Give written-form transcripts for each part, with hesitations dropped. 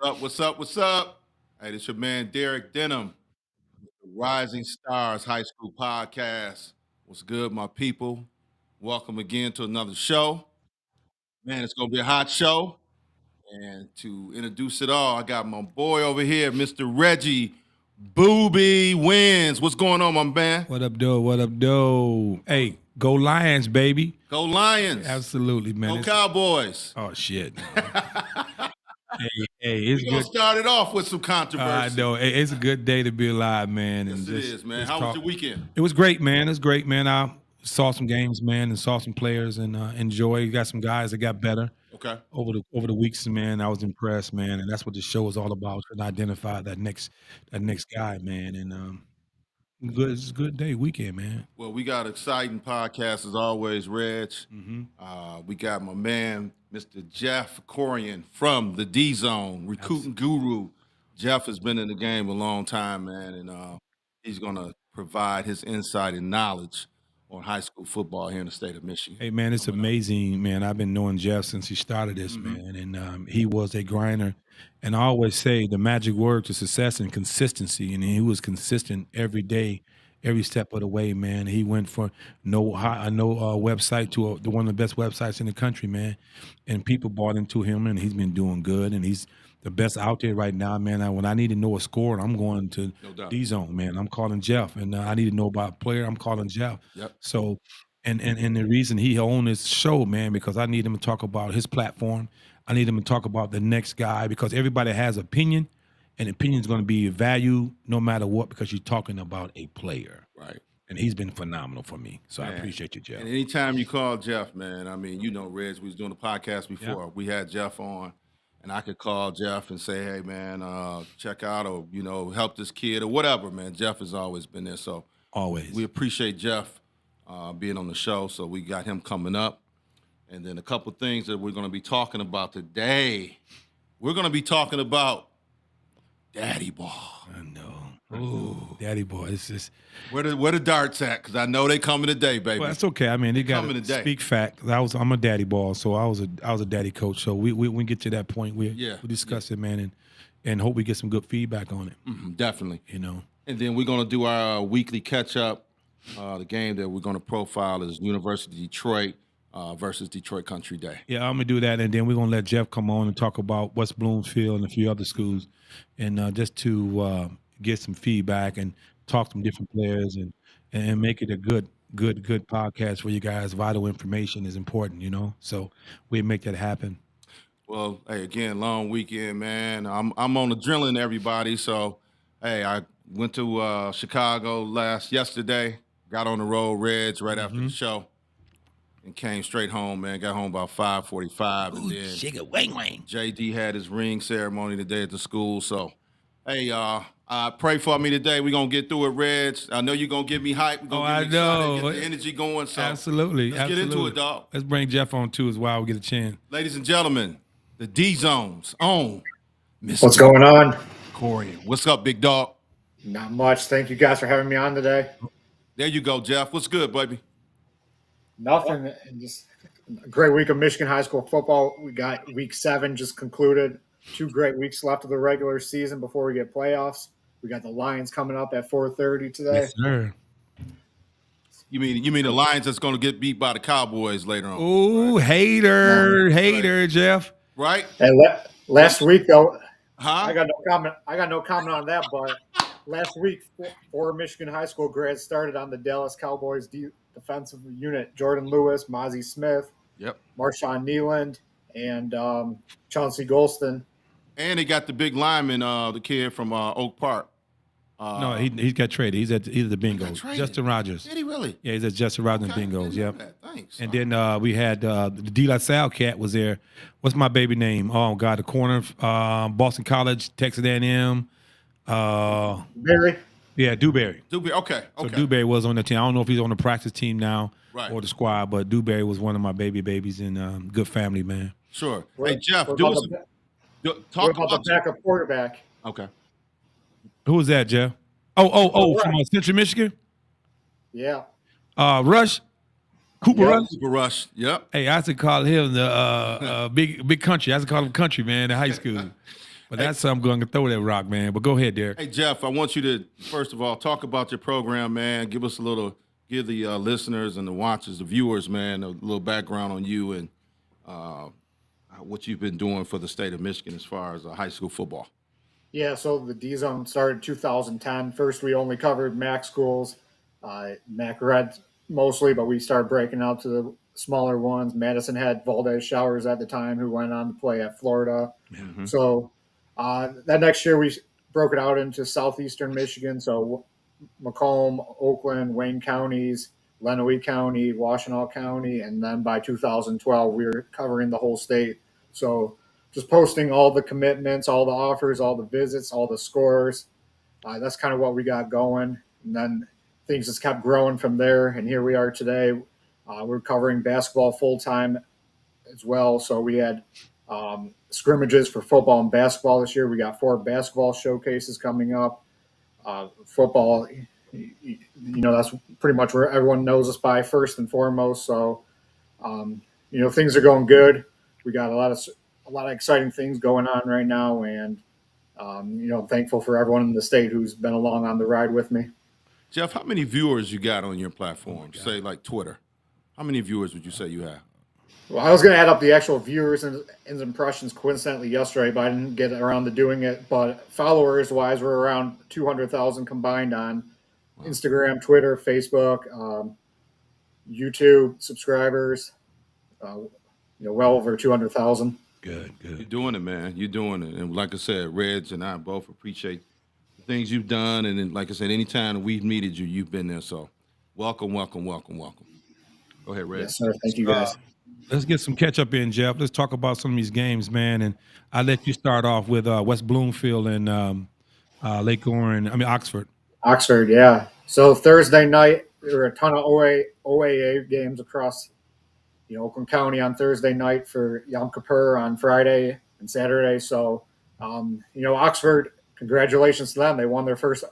Up? What's up? What's up? Hey, this your man Derek Denham, the Rising Stars High School Podcast. What's good, my people? Welcome again to another show. Man, it's gonna be a hot show. And to introduce it all, I got my boy over here, Mr. Reggie Booby Wins. What's going on, my man? What up, though? What up, though? Hey, go Lions, baby. Go Lions. Absolutely, man. Go Cowboys. Oh, shit. hey, it's We're gonna good. start it off with some I controversy. know. It's a good day to be alive, man. Yes, And it is, man. How was your weekend? It was great, man. It was great, man. I saw some games, man, and saw some players and enjoyed. Got some guys that got better Okay. over the weeks, man. I was impressed, man, and that's what the show is all about. Trying to identify that next guy, man. And good. It's a good day, weekend, man. Well, we got exciting podcasts as always, Reg. We got my man, Mr. Jeff Corian from the D Zone, recruiting guru. Jeff has been in the game a long time, man, and he's going to provide his insight and knowledge on high school football here in the state of Michigan. Hey man, it's amazing, man. I've been knowing Jeff since he started this, man, and he was a grinder. And I always say the magic word to success and consistency, and he was consistent every day, every step of the way, man. He went for no website to one of the best websites in the country, man, and people bought into him, and he's been doing good, and he's the best out there right now, man. When I need to know a score, I'm going to No doubt. D Zone, man. I'm calling Jeff, and I need to know about a player. I'm calling Jeff. Yep. So, and the reason he owned this show, man, because I need him to talk about his platform. I need him to talk about the next guy because everybody has opinion, and opinion is going to be valued no matter what because you're talking about a player. Right. And he's been phenomenal for me. So I Man. appreciate you, Jeff. And anytime you call Jeff, man, I mean, you know, Reg, we was doing the podcast before. We had Jeff on, and I could call Jeff and say, hey, man, check out or, you know, help this kid or whatever, man. Jeff has always been there. So Always. we appreciate Jeff being on the show. So we got him coming up. And then a couple things that we're going to be talking about today. We're going to be talking about Daddy Ball. I know. Ooh, Daddy boy. It's just Where the darts at? Because I know they coming today, baby. well, that's okay. I mean, they got coming to today. speak fact. I'm a daddy ball, so I was a daddy coach. So we get to that point. We discuss it, man, and hope we get some good feedback on it. Definitely. You know. And then we're going to do our weekly catch-up. The game that we're going to profile is University of Detroit versus Detroit Country Day. Yeah, I'm gonna do that, and then we're gonna let Jeff come on and talk about West Bloomfield and a few other schools, and just to get some feedback and talk to some different players and make it a good podcast for you guys. Vital information is important, you know. So we make that happen. Well, hey, again, long weekend, man. I'm on adrenaline, everybody. So, hey, I went to Chicago yesterday. Got on the road, Reds, right after the show, and came straight home, man. Got home about 5:45, and then JD had his ring ceremony today at the school. So, hey, pray for me today. We're gonna get through it, Reds. I know you're gonna get me hype. We're gonna get me excited, get the energy going. So Absolutely, let's get into it, dog. Let's bring Jeff on too as well. We get a chance. Ladies and gentlemen, the D Zone's own Mr. What's going on? Corian. What's up, big dog? Not much. Thank you guys for having me on today. There you go, Jeff. What's good, baby? Nothing. Just a great week of Michigan high school football. We got week 7 just concluded. 2 great weeks left of the regular season before we get playoffs. We got the Lions coming up at 4:30 today. Yes, sir. You mean the Lions that's going to get beat by the Cowboys later on? Ooh, hater, Jeff. Right? And last week though, Huh? I got no comment on that. But last week, 4 Michigan high school grads started on the Dallas Cowboys defensive unit: Jordan Lewis, Mozzie Smith, Yep. Marshawn Nealand, and Chauncey Golston. And they got the big lineman, the kid from Oak Park. No, he got traded. He's at the Bengals. traded? Justin Rogers. Did he really? Yeah, he's at Justin Rogers Okay, and Bengals. didn't know Yep. that. Thanks. And then we had the De La Salle cat was there. What's my baby name? Oh God, the corner, Boston College, Texas A&M. Barry. Yeah, Dewberry. Dewberry. Okay. So Dewberry was on the team. I don't know if he's on the practice team now Right. or the squad, but Dewberry was one of my babies and good family, man. Sure. What- Hey, Jeff, what do about us What talk about the backup quarterback? Okay. Who was that, Jeff? Oh, from Central Michigan? Yeah. Rush? Cooper Yep. Rush? Super Rush. Yep. Hey, I used to call him the big country. I used to call him country, man, in high school. But that's I'm going to throw that rock, man. But go ahead, Derek. Hey, Jeff, I want you to, first of all, talk about your program, man. Give the listeners and the watchers, the viewers, man, a little background on you and what you've been doing for the state of Michigan as far as high school football. Yeah, so the D Zone started 2010. First, we only covered MAC schools, MAC Red mostly, but we started breaking out to the smaller ones. Madison had Valdez Showers at the time, who went on to play at Florida. Mm-hmm. So that next year, we broke it out into southeastern Michigan. So Macomb, Oakland, Wayne counties, Lenawee County, Washtenaw County, and then by 2012, we were covering the whole state. So just posting all the commitments, all the offers, all the visits, all the scores. That's kind of what we got going. And then things just kept growing from there. And here we are today. We're covering basketball full-time as well. So we had scrimmages for football and basketball this year. We got 4 basketball showcases coming up. Football, that's pretty much where everyone knows us by first and foremost. So, things are going good. We got a lot of exciting things going on right now, and I'm thankful for everyone in the state who's been along on the ride with me. Jeff, how many viewers you got on your platform? Say like Twitter. How many viewers would you say you have? Well, I was going to add up the actual viewers and impressions coincidentally yesterday, but I didn't get around to doing it. But followers-wise, we're around 200,000 combined on Instagram, Twitter, Facebook, YouTube subscribers. Well over 200,000. Good. You're doing it, man. You're doing it. And like I said, Reg and I both appreciate the things you've done. And then, like I said, anytime we've needed you, you've been there. So welcome. Go ahead, Reg. Yes, sir. Thank you, guys. Let's get some catch up in, Jeff. Let's talk about some of these games, man. And I'll let you start off with West Bloomfield and Oxford. Oxford, yeah. So Thursday night, there were a ton of OAA games across Oakland County on Thursday night for Yom Kippur on Friday and Saturday. So, Oxford, congratulations to them. They won their first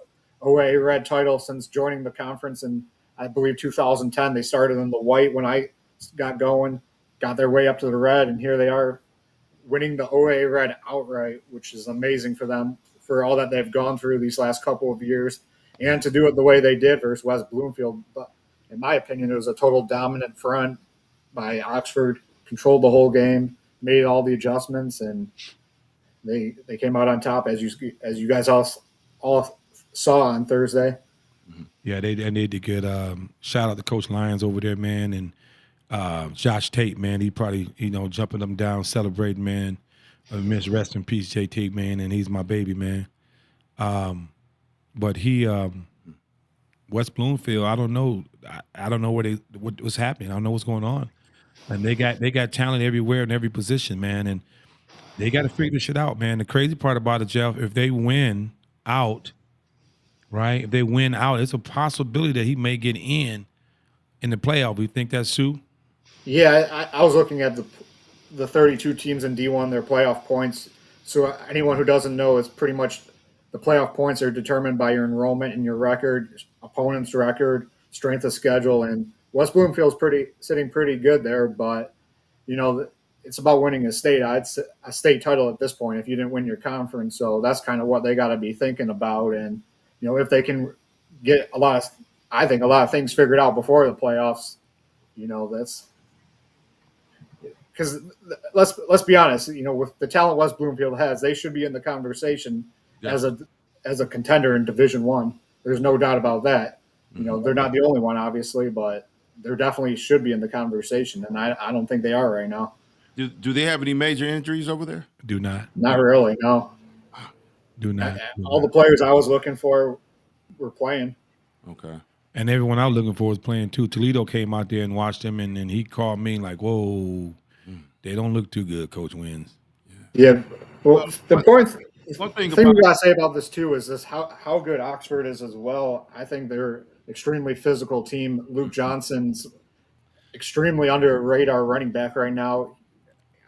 OAA Red title since joining the conference in, I believe, 2010. They started in the white when I got going, got their way up to the red, and here they are winning the OAA Red outright, which is amazing for them for all that they've gone through these last couple of years, and to do it the way they did versus West Bloomfield. But in my opinion, it was a total dominant front by Oxford, controlled the whole game, made all the adjustments, and they came out on top, as you guys all saw on Thursday. Yeah, they did good. Shout out to Coach Lyons over there, man, and Josh Tate, man. He probably jumping them down, celebrating, man. Miss rest in peace, J Tate, man, and he's my baby, man. But he West Bloomfield, I don't know. I don't know what was happening. I don't know what's going on. And they got talent everywhere in every position, man. And they got to figure this shit out, man. The crazy part about it, Jeff, if they win out, right? If they win out, it's a possibility that he may get in the playoff. You think that's Sue? Yeah, I was looking at the 32 teams in D1, their playoff points. So anyone who doesn't know, it's pretty much the playoff points are determined by your enrollment and your record, opponent's record, strength of schedule, and West Bloomfield's sitting pretty good there. But it's about winning a state title at this point if you didn't win your conference. So that's kind of what they got to be thinking about. And if they can get a lot of things figured out before the playoffs, that's because let's be honest, with the talent West Bloomfield has, they should be in the conversation as a contender in Division I. There's no doubt about that. They're not the only one, obviously, but they definitely should be in the conversation, and I don't think they are right now. Do they have any major injuries over there? Do not. Not really, no. Do not. All the players I was looking for were playing. Okay. And everyone I was looking for was playing too. Toledo came out there and watched him, and he called me like, whoa, they don't look too good, Coach Wins. Yeah. Well, the thing we got to say about this, too, is how good Oxford is as well. I think they're extremely physical team. Luke Johnson's extremely under radar running back right now.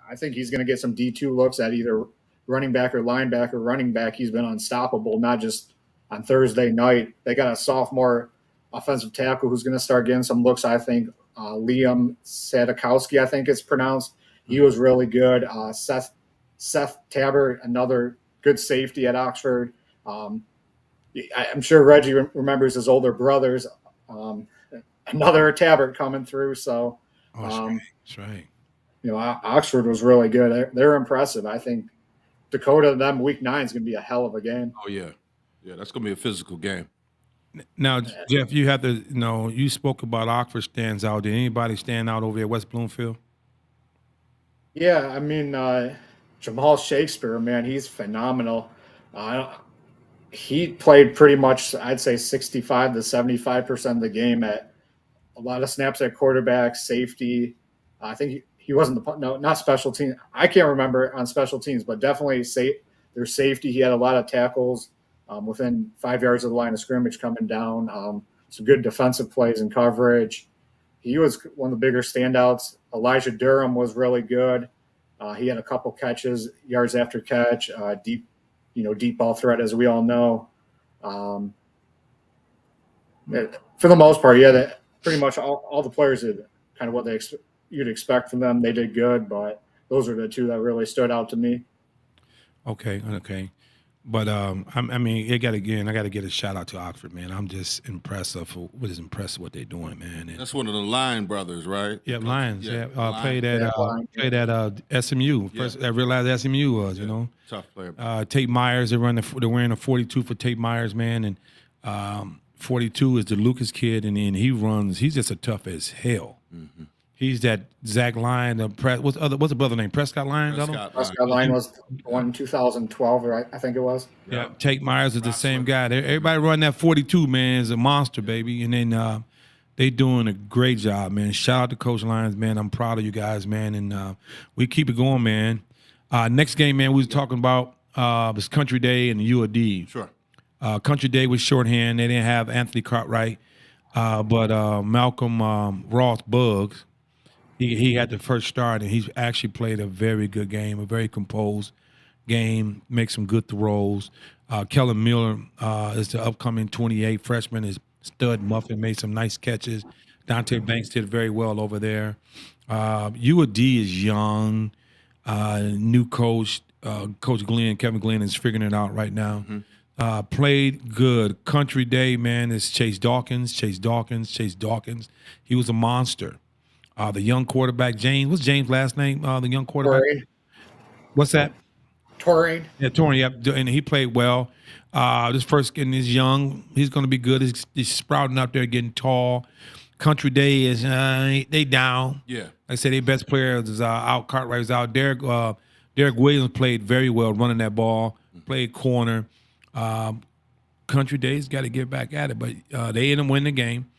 I think he's going to get some D2 looks at either running back or linebacker. Running back, he's been unstoppable, not just on Thursday night. They got a sophomore offensive tackle who's going to start getting some looks, I think. Liam Sadakowski, I think it's pronounced. He was really good. Seth Tabor, another good safety at Oxford. I'm sure Reggie remembers his older brothers. Another Tabbert coming through. So, That's right. Oxford was really good. They're impressive. I think Dakota, them week 9 is going to be a hell of a game. Oh yeah, that's gonna be a physical game. Now, Jeff, you have to you spoke about Oxford stands out. Did anybody stand out over at West Bloomfield? Yeah, I mean, Jamal Shakespeare, man, he's phenomenal. He played pretty much, I'd say, 65 to 75% of the game at a lot of snaps at quarterback, safety. I think he wasn't not special team. I can't remember on special teams, but definitely their safety. He had a lot of tackles within 5 yards of the line of scrimmage coming down. Some good defensive plays and coverage. He was one of the bigger standouts. Elijah Durham was really good. He had a couple catches, yards after catch, deep ball threat, as we all know. For the most part, yeah, pretty much all the players did kind of what you'd expect from them. They did good, but those are the two that really stood out to me. Okay. But I mean, I got to get a shout out to Oxford, man. I'm just impressed what they're doing, man. That's one of the Lion brothers, right? Yeah, Lions. Yeah, Lions. played at SMU. First, I realized SMU was, tough player. Tate Myers. They're wearing a 42 for Tate Myers, man, and 42 is the Lucas kid, and then he's just a tough as hell. Mm-hmm. He's that Zach Lyon. What's the brother name? Prescott Lyon. Prescott Lyon was one 2012, right? I think it was. Yeah. Tate Myers is the same guy. Everybody running that 42, man, is a monster, baby. And then they doing a great job, man. Shout out to Coach Lyons, man. I'm proud of you guys, man. And we keep it going, man. Next game, man, we was talking about was Country Day and the UOD. Sure. Country Day was shorthand. They didn't have Anthony Cartwright, but Malcolm Ross Buggs. He had the first start, and he's actually played a very good game, a very composed game, make some good throws. Kellen Miller is the upcoming 28 freshman, is stud muffin, made some nice catches. Dante Banks did very well over there. UOD is young, new coach. Coach Glenn, Kevin Glenn, is figuring it out right now. Mm-hmm. Played good. Country Day, man, is Chase Dawkins. He was a monster. The young quarterback, James. What's James' last name? The young quarterback. Torrey. What's that? Torrey. Yeah, Torrey. Yep. And he played well. This first kid is young. He's going to be good. He's sprouting up there, getting tall. Country Day is they down. Yeah. Like I said, their best player is out. Cartwright was out. Derek Williams played very well running that ball. Played corner. Country Day's got to get back at it, but they ended up winning the game.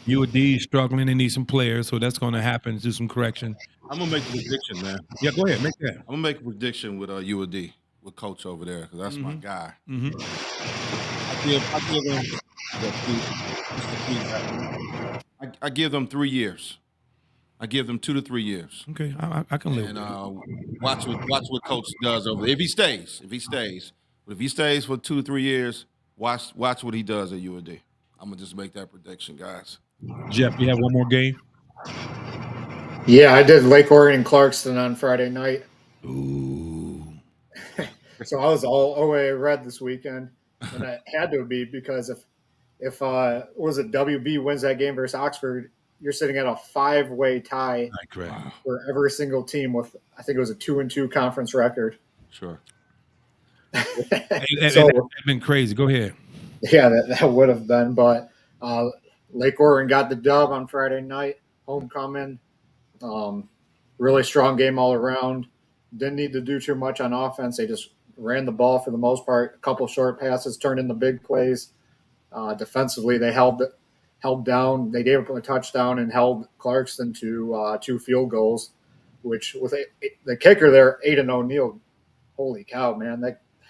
UOD is struggling. They need some players, so that's going to happen. Do some correction. I'm gonna make a prediction, man. Yeah, go ahead, make that. I'm gonna make a prediction with UOD, with Coach over there, because that's my guy. Mm-hmm. I give them 3 years. I give them 2 to 3 years. Okay, I can live. And watch what Coach does over there. If he stays, but if he stays for 2 to 3 years, watch what he does at UOD. I'm gonna just make that prediction, guys. Jeff, you have one more game? Yeah, I did Lake Orion Clarkston on Friday night. Ooh. So I was all OA red this weekend, and it had to be because if WB wins that game versus Oxford, you're sitting at a 5-way tie for every single team with, I think it was a 2-2 conference record. Sure. That's been crazy. Go ahead. Yeah, that would have been, but Lake Orion got the dub on Friday night, homecoming. Really strong game all around. Didn't need to do too much on offense. They just ran the ball for the most part. A couple short passes turned into big plays. Defensively, they held down. They gave up a touchdown and held Clarkston to 2 field goals, which with the kicker there, Aiden O'Neill. Holy cow, man!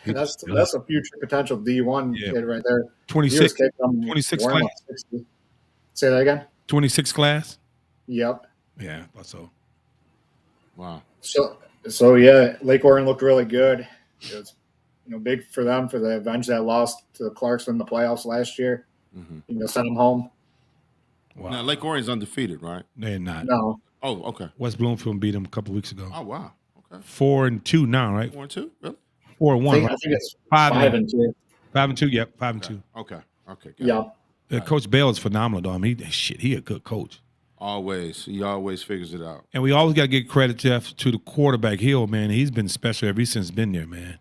That's a future potential D1 kid right there. 26 class. Say that again. 26 class. Yep. Yeah, thought so. Wow. So yeah, Lake Orion looked really good. It was, big for them for the avenge that loss to Clarkston in the playoffs last year. Mm-hmm. Send them home. Wow. Now Lake Orion's undefeated, right? They're not. No. Oh, okay. West Bloomfield beat them a couple weeks ago. Oh, wow. Okay. 4-2 now, right? 4-2, really? 4-1, I right? think it's 5-2. 5-2. 5-2, yep, 5-2. Okay. Got it. Yep. Coach Bell is phenomenal, though. I mean, he a good coach. He always figures it out. And we always got to give credit, Jeff, to the quarterback, Hill, man. He's been special ever since been there, man.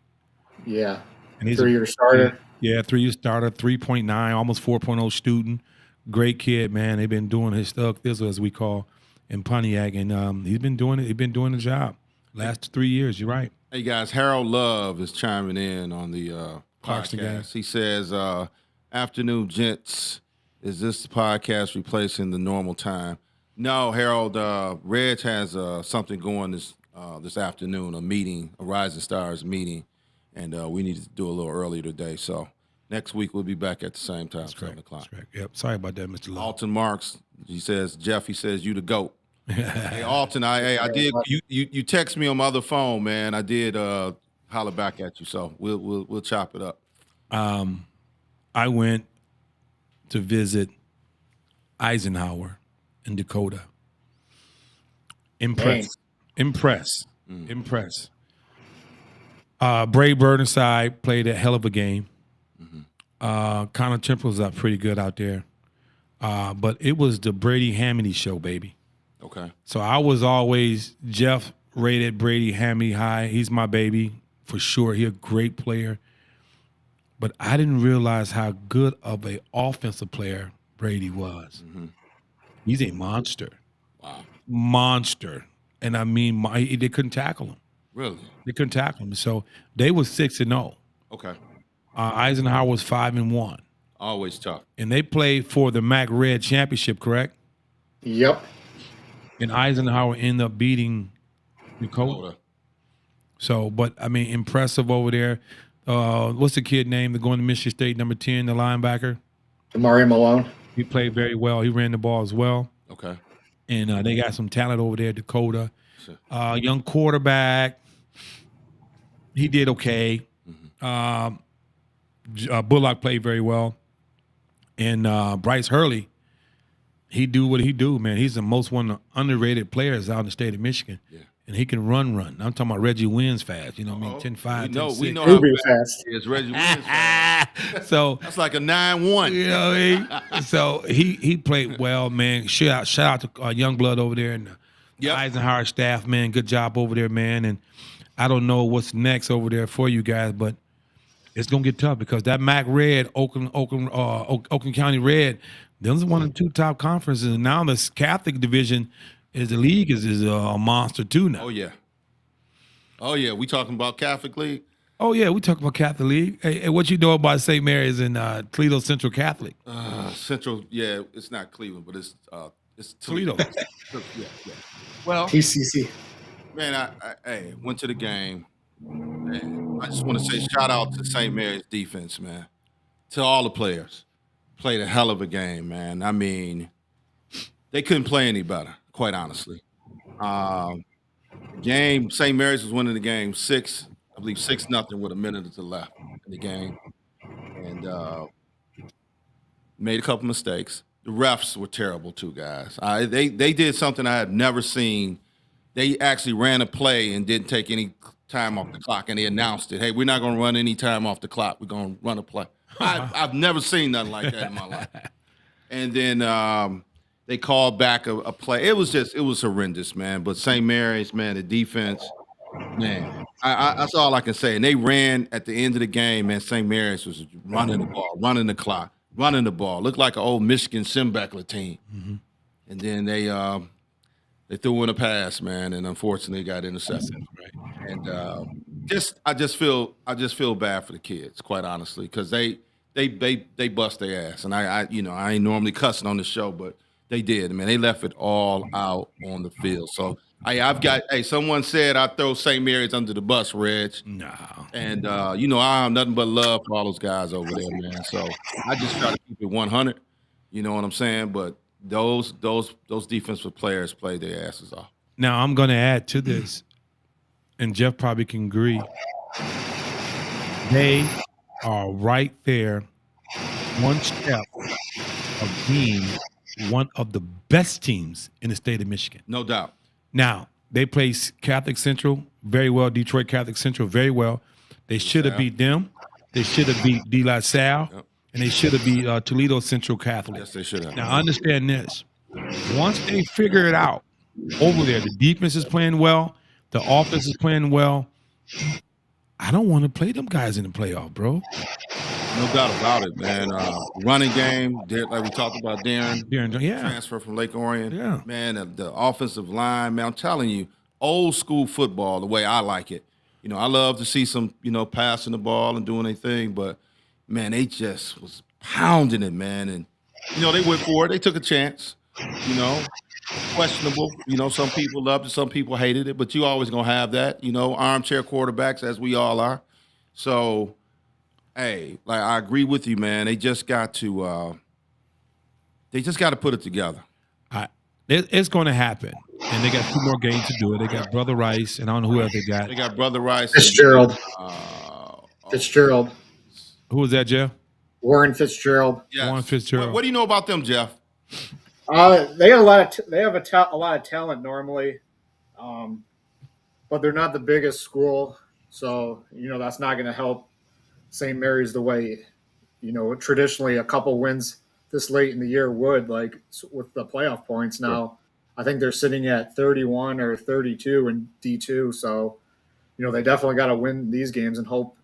Yeah. And he's 3-year starter. Yeah, 3-year starter, 3.9, almost 4.0 student. Great kid, man. They've been doing his stuff, this as we call, in Pontiac, and he's been doing it. He's been doing the job last 3 years. You're right. Hey guys, Harold Love is chiming in on the Clarkston game. podcast. He says, "Afternoon, gents. Is this podcast replacing the normal time?" No, Harold. Reg has something going this afternoon. A Rising Stars meeting, and we need to do a little earlier today. So next week we'll be back at the same time, 7 o'clock. That's correct. Yep. Sorry about that, Mr. Love. Alton Marks. He says, Jeff. He says, "You the GOAT." Hey, Alton. I did. You text me on my other phone, man. I did holler back at you. So we'll chop it up. I went to visit Eisenhower in Dakota. Impress. Bray Burnside played a hell of a game. Connor Temple was up pretty good out there. But it was the Brady Hamity show, baby. Okay. So I was always, Jeff rated Brady Hamity high. He's my baby for sure. He's a great player. But I didn't realize how good of an offensive player Brady was. He's a monster. Wow. Monster. And I mean, they couldn't tackle him. Really? They couldn't tackle him. So they was 6-0. Okay. Eisenhower was 5-1. Always tough. And they played for the MAC Red Championship, correct? Yep. And Eisenhower ended up beating Dakota. So, but I mean, impressive over there. What's the kid name that's going to Michigan State, number 10, the linebacker? Damari Malone. He played very well. He ran the ball as well. Okay. And they got some talent over there at Dakota. Young quarterback. He did okay. Bullock played very well. And Bryce Hurley, he do what he do, man. He's the most one of the underrated players out in the state of Michigan. Yeah. And he can run. I'm talking about Reggie Wins fast. You know what I mean? 10-5, we know He'll how be fast fast. he is. Reggie Wins fast. So That's like a 9-1. you know what I mean? So he played well, man. Shout out to Youngblood over there and the Eisenhower staff, man. Good job over there, man. And I don't know what's next over there for you guys, but it's gonna get tough because that MAC Red, Oakland County Red, those are one of the two top conferences, and now this Catholic division is the league is a monster too now. Oh yeah. We talking about Catholic League? Oh yeah, we talk about Catholic League. Hey, what you know about St. Mary's and Toledo Central Catholic? Central. Yeah, it's not Cleveland, but it's Toledo. yeah. Well, TCC. man, I went to the game. Man, I just want to say shout out to St. Mary's defense, man. To all the players, played a hell of a game, man. I mean, they couldn't play any better, quite honestly. Game, St. Mary's was winning the game 6-0 with a minute to left in the game, and made a couple mistakes. The refs were terrible too, guys. They did something I had never seen. They actually ran a play and didn't take any time off the clock, and they announced it. Hey, we're not going to run any time off the clock. We're going to run a play. I've never seen nothing like that in my life. And then they called back a play. It was horrendous, man. But St. Mary's, man, the defense, man, that's all I can say. And they ran at the end of the game, man. St. Mary's was running the ball, running the clock, running the ball. Looked like an old Michigan Simbeckler team. And then they threw in a pass, man, and unfortunately got intercepted. Right. And I just feel bad for the kids, quite honestly, because they bust their ass. And I ain't normally cussing on the show, but they did. I mean, they left it all out on the field. So someone said I throw St. Mary's under the bus, Reg. No. And I have nothing but love for all those guys over there, man. So I just try to keep it 100. You know what I'm saying? But those defensive players played their asses off. Now I'm going to add to this, and Jeff probably can agree. They are right there, one step of being one of the best teams in the state of Michigan. No doubt. Now, they play Catholic Central very well, Detroit Catholic Central very well. They should have beat them. They should have beat De La Salle, Yep. and they should have beat Toledo Central Catholic. Yes, they should have. Now, understand this. Once they figure it out over there, the defense is playing well, the offense is playing well. I don't want to play them guys in the playoff, bro. No doubt about it, man. Running game, like we talked about, Darren Yeah. transfer from Lake Orion. Yeah. Man, the offensive line, man, I'm telling you, old school football, the way I like it. You know, I love to see some, passing the ball and doing their thing, but man, they just was pounding it, man. And, they went for it. They took a chance, questionable. Some people loved it, some people hated it, but you always going to have that, armchair quarterbacks, as we all are. So, hey, like, I agree with you, man. They just got to put it together. It's going to happen. And they got 2 more games to do it. They got Brother Rice, and I don't know who else they got. They got Brother Rice. Fitzgerald. And, Fitzgerald. Who was that, Jeff? Warren Fitzgerald. yes. Warren Fitzgerald. What do you know about them, Jeff? They have a lot of talent normally, but they're not the biggest school, so that's not going to help St. Mary's the way traditionally a couple wins this late in the year would, like with the playoff points. Now, I think they're sitting at 31 or 32 in D2, so they definitely got to win these games and hope,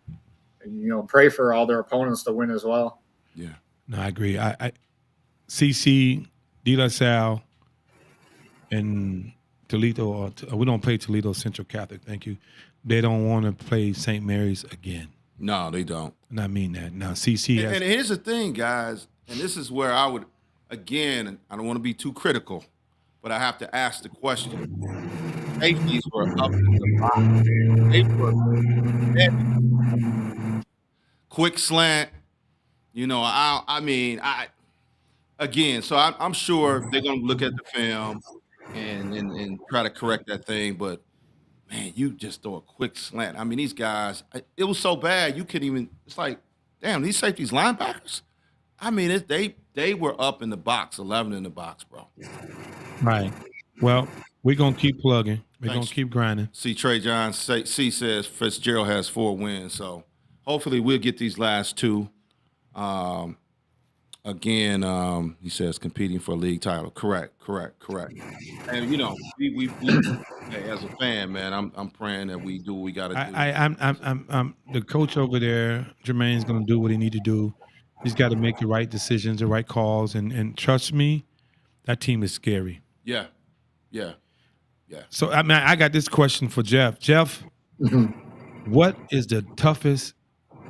pray for all their opponents to win as well. Yeah. No, I agree. I CC, De La Salle, and Toledo. We don't play Toledo Central Catholic. Thank you. They don't want to play St. Mary's again. No, they don't. And I mean that. Now, CC has. And here's the thing, guys, and this is where I would, again, I don't want to be too critical, but I have to ask the question. Safeties were up in the box. They were heavy. Quick slant. Again, so I'm sure they're going to look at the film and try to correct that thing, but man, you just throw a quick slant. I mean, these guys, it was so bad you couldn't even. It's like, damn, these safeties linebackers. I mean, they were up in the box, 11 in the box, bro. Right. Well, we're gonna keep plugging. We're Thanks. gonna keep grinding. See, Trey John C says Fitzgerald has 4 wins, so hopefully we'll get these last 2. Again, he says competing for a league title. Correct. And we hey, as a fan, man, I'm praying that we do what we got to do. I'm the coach over there. Jermaine's gonna do what he need to do. He's got to make the right decisions, the right calls, and trust me, that team is scary. Yeah. So I got this question for Jeff. Jeff, what is the toughest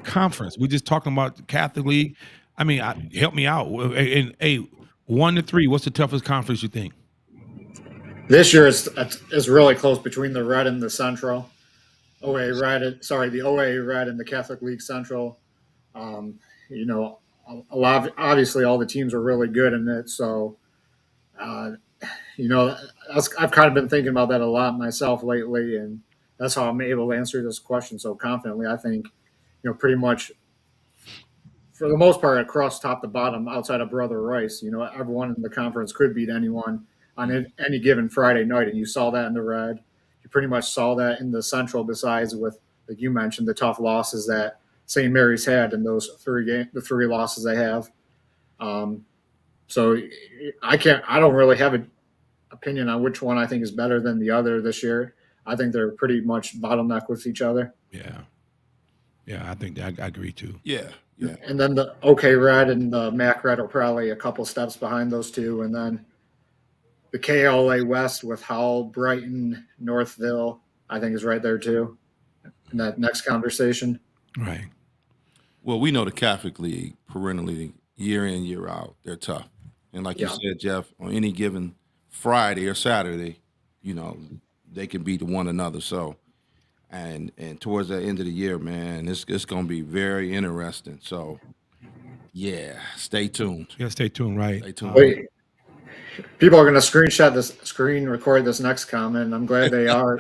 conference? We just talking about the Catholic League. I mean, help me out. And 1 to 3, what's the toughest conference you think? This year is really close between the Red and the Central. The OA Red and the Catholic League Central. Obviously all the teams are really good in it. So, I've kind of been thinking about that a lot myself lately, and that's how I'm able to answer this question so confidently. I think, pretty much for the most part across top to bottom, outside of Brother Rice, everyone in the conference could beat anyone on any given Friday night, and you saw that in the Red. You pretty much saw that in the Central, besides with, like you mentioned, the tough losses that St. Mary's had in those 3 losses they have. So I don't really have an opinion on which one I think is better than the other this year. I think they're pretty much bottleneck with each other. Yeah, I think I agree too. Yeah. And then the OK Red and the MAC Red are probably a couple steps behind those two. And then the KLA West with Howell, Brighton, Northville, I think is right there too in that next conversation. Right. Well, we know the Catholic League perennially, year in, year out, they're tough. And like you said, Jeff, on any given Friday or Saturday, they can beat one another. So, and towards the end of the year, man, it's going to be very interesting. So, yeah, stay tuned. Yeah, stay tuned. Right. Stay tuned. Wait, people are going to screen record this next comment. And I'm glad they are.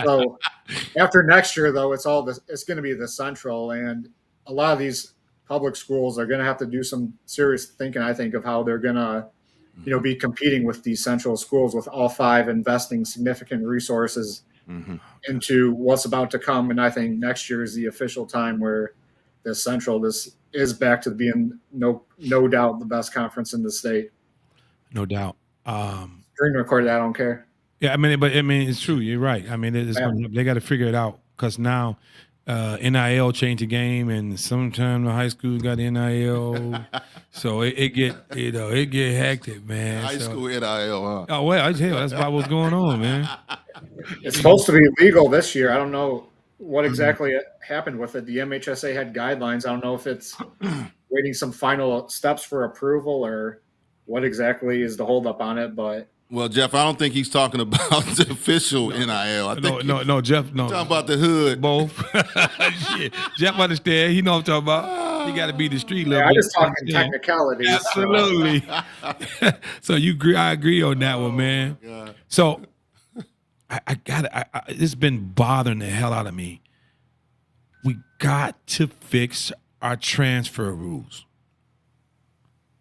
So after next year, though, it's going to be the Central, and a lot of these public schools are going to have to do some serious thinking, I think, of how they're going to, be competing with these Central schools, with all 5 investing significant resources into what's about to come. And I think next year is the official time where the Central this is back to being no doubt the best conference in the state. No doubt. Screen recorded, I don't care. Yeah, it's true. You're right. I mean, they got to figure it out because now NIL changed the game, and sometimes the high school got NIL, so it get hectic, man. High school NIL, huh? Oh well, hell, that's about what's going on, man. It's supposed to be legal this year. I don't know what exactly happened with it. The MHSA had guidelines. I don't know if it's waiting some final steps for approval or what exactly is the holdup on it, but. Well, Jeff, I don't think he's talking about the official NIL. I think no, Jeff, no. Talking about the hood. Both. Shit. Jeff understand. He know what I'm talking about. He got to be the street level. I'm just talking technicalities. Absolutely. So I agree on that one, man. God. So it's been bothering the hell out of me. We got to fix our transfer rules.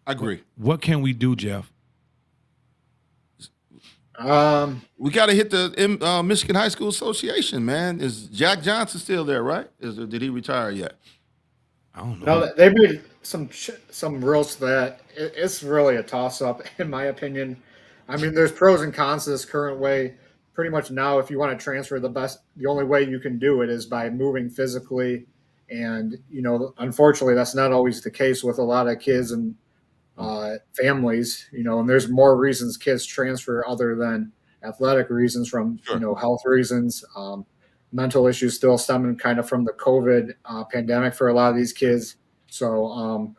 I agree. What can we do, Jeff? We got to hit the Michigan High School Association, man. Is Jack Johnson still there, right? Did he retire yet? I don't know. No, they made some rules to that. It's really a toss-up, in my opinion. I mean, there's pros and cons to this current way. Pretty much now, if you want to transfer, the only way you can do it is by moving physically. And, unfortunately, that's not always the case with a lot of kids and families, and there's more reasons kids transfer other than athletic reasons from, health reasons, mental issues still stemming kind of from the COVID pandemic for a lot of these kids. So,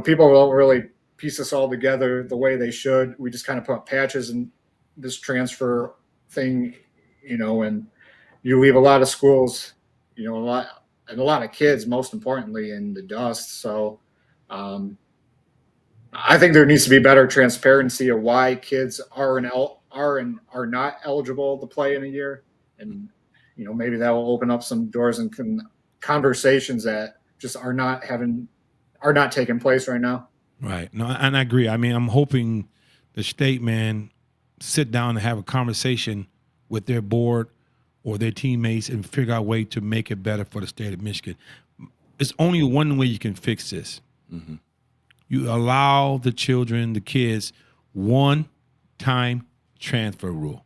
people don't really piece this all together the way they should. We just kind of put patches in this transfer thing, and you leave a lot of schools, a lot of kids, most importantly, in the dust. So, I think there needs to be better transparency of why kids are not eligible to play in a year, and maybe that will open up some doors and conversations that just are not taking place right now. Right. No, and I agree. I mean, I'm hoping the state, man, sit down and have a conversation with their board or their teammates and figure out a way to make it better for the state of Michigan. It's only one way you can fix this. Mm-hmm. You allow the kids, one-time transfer rule.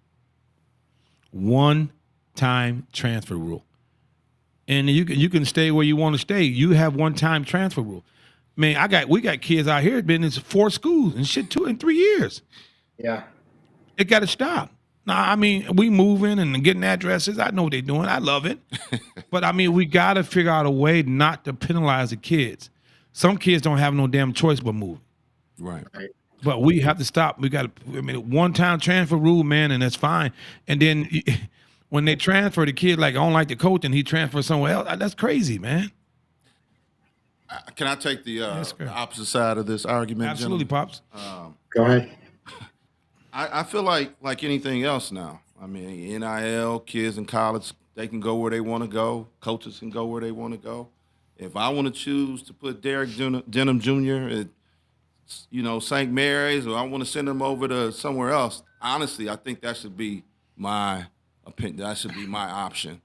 One-time transfer rule. And you can stay where you want to stay. You have one-time transfer rule. Man, we got kids out here been in 4 schools and shit 2 and 3 years. Yeah. It got to stop. Now, I mean, we moving and getting addresses. I know what they're doing. I love it. But, I mean, we got to figure out a way not to penalize the kids. Some kids don't have no damn choice but move. Right. But we have to stop. We got to, one-time transfer rule, man, and that's fine. And then when they transfer the kid, like, I don't like the coach, and he transfers somewhere else, that's crazy, man. Can I take the opposite side of this argument? Absolutely, gentlemen? Pops. Go ahead. I feel like anything else now. I mean, NIL, kids in college, they can go where they want to go. Coaches can go where they want to go. If I want to choose to put Derek Denham Jr. at, St. Mary's, or I want to send him over to somewhere else, honestly, I think that should be my opinion. That should be my option.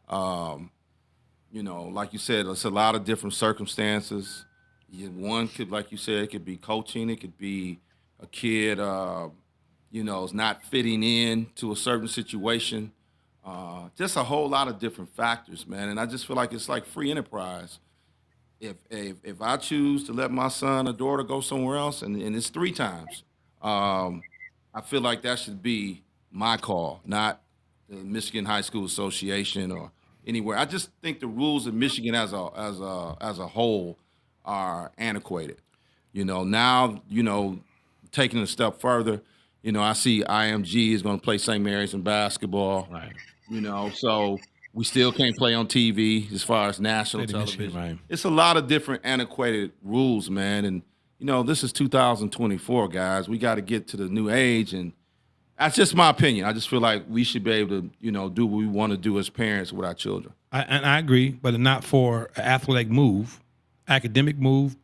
Like you said, it's a lot of different circumstances. One could, like you said, it could be coaching. It could be a kid, is not fitting in to a certain situation. Just a whole lot of different factors, man. And I just feel like it's like free enterprise. If I choose to let my son or daughter go somewhere else, and it's 3 times, I feel like that should be my call, not the Michigan High School Association or anywhere. I just think the rules in Michigan as a whole are antiquated. Now, taking it a step further, I see IMG is going to play St. Mary's in basketball. Right. So we still can't play on TV as far as national television. Right. It's a lot of different antiquated rules, man. And, this is 2024, guys. We got to get to the new age. And that's just my opinion. I just feel like we should be able to, do what we want to do as parents with our children. I agree, but not for an athletic move, academic move.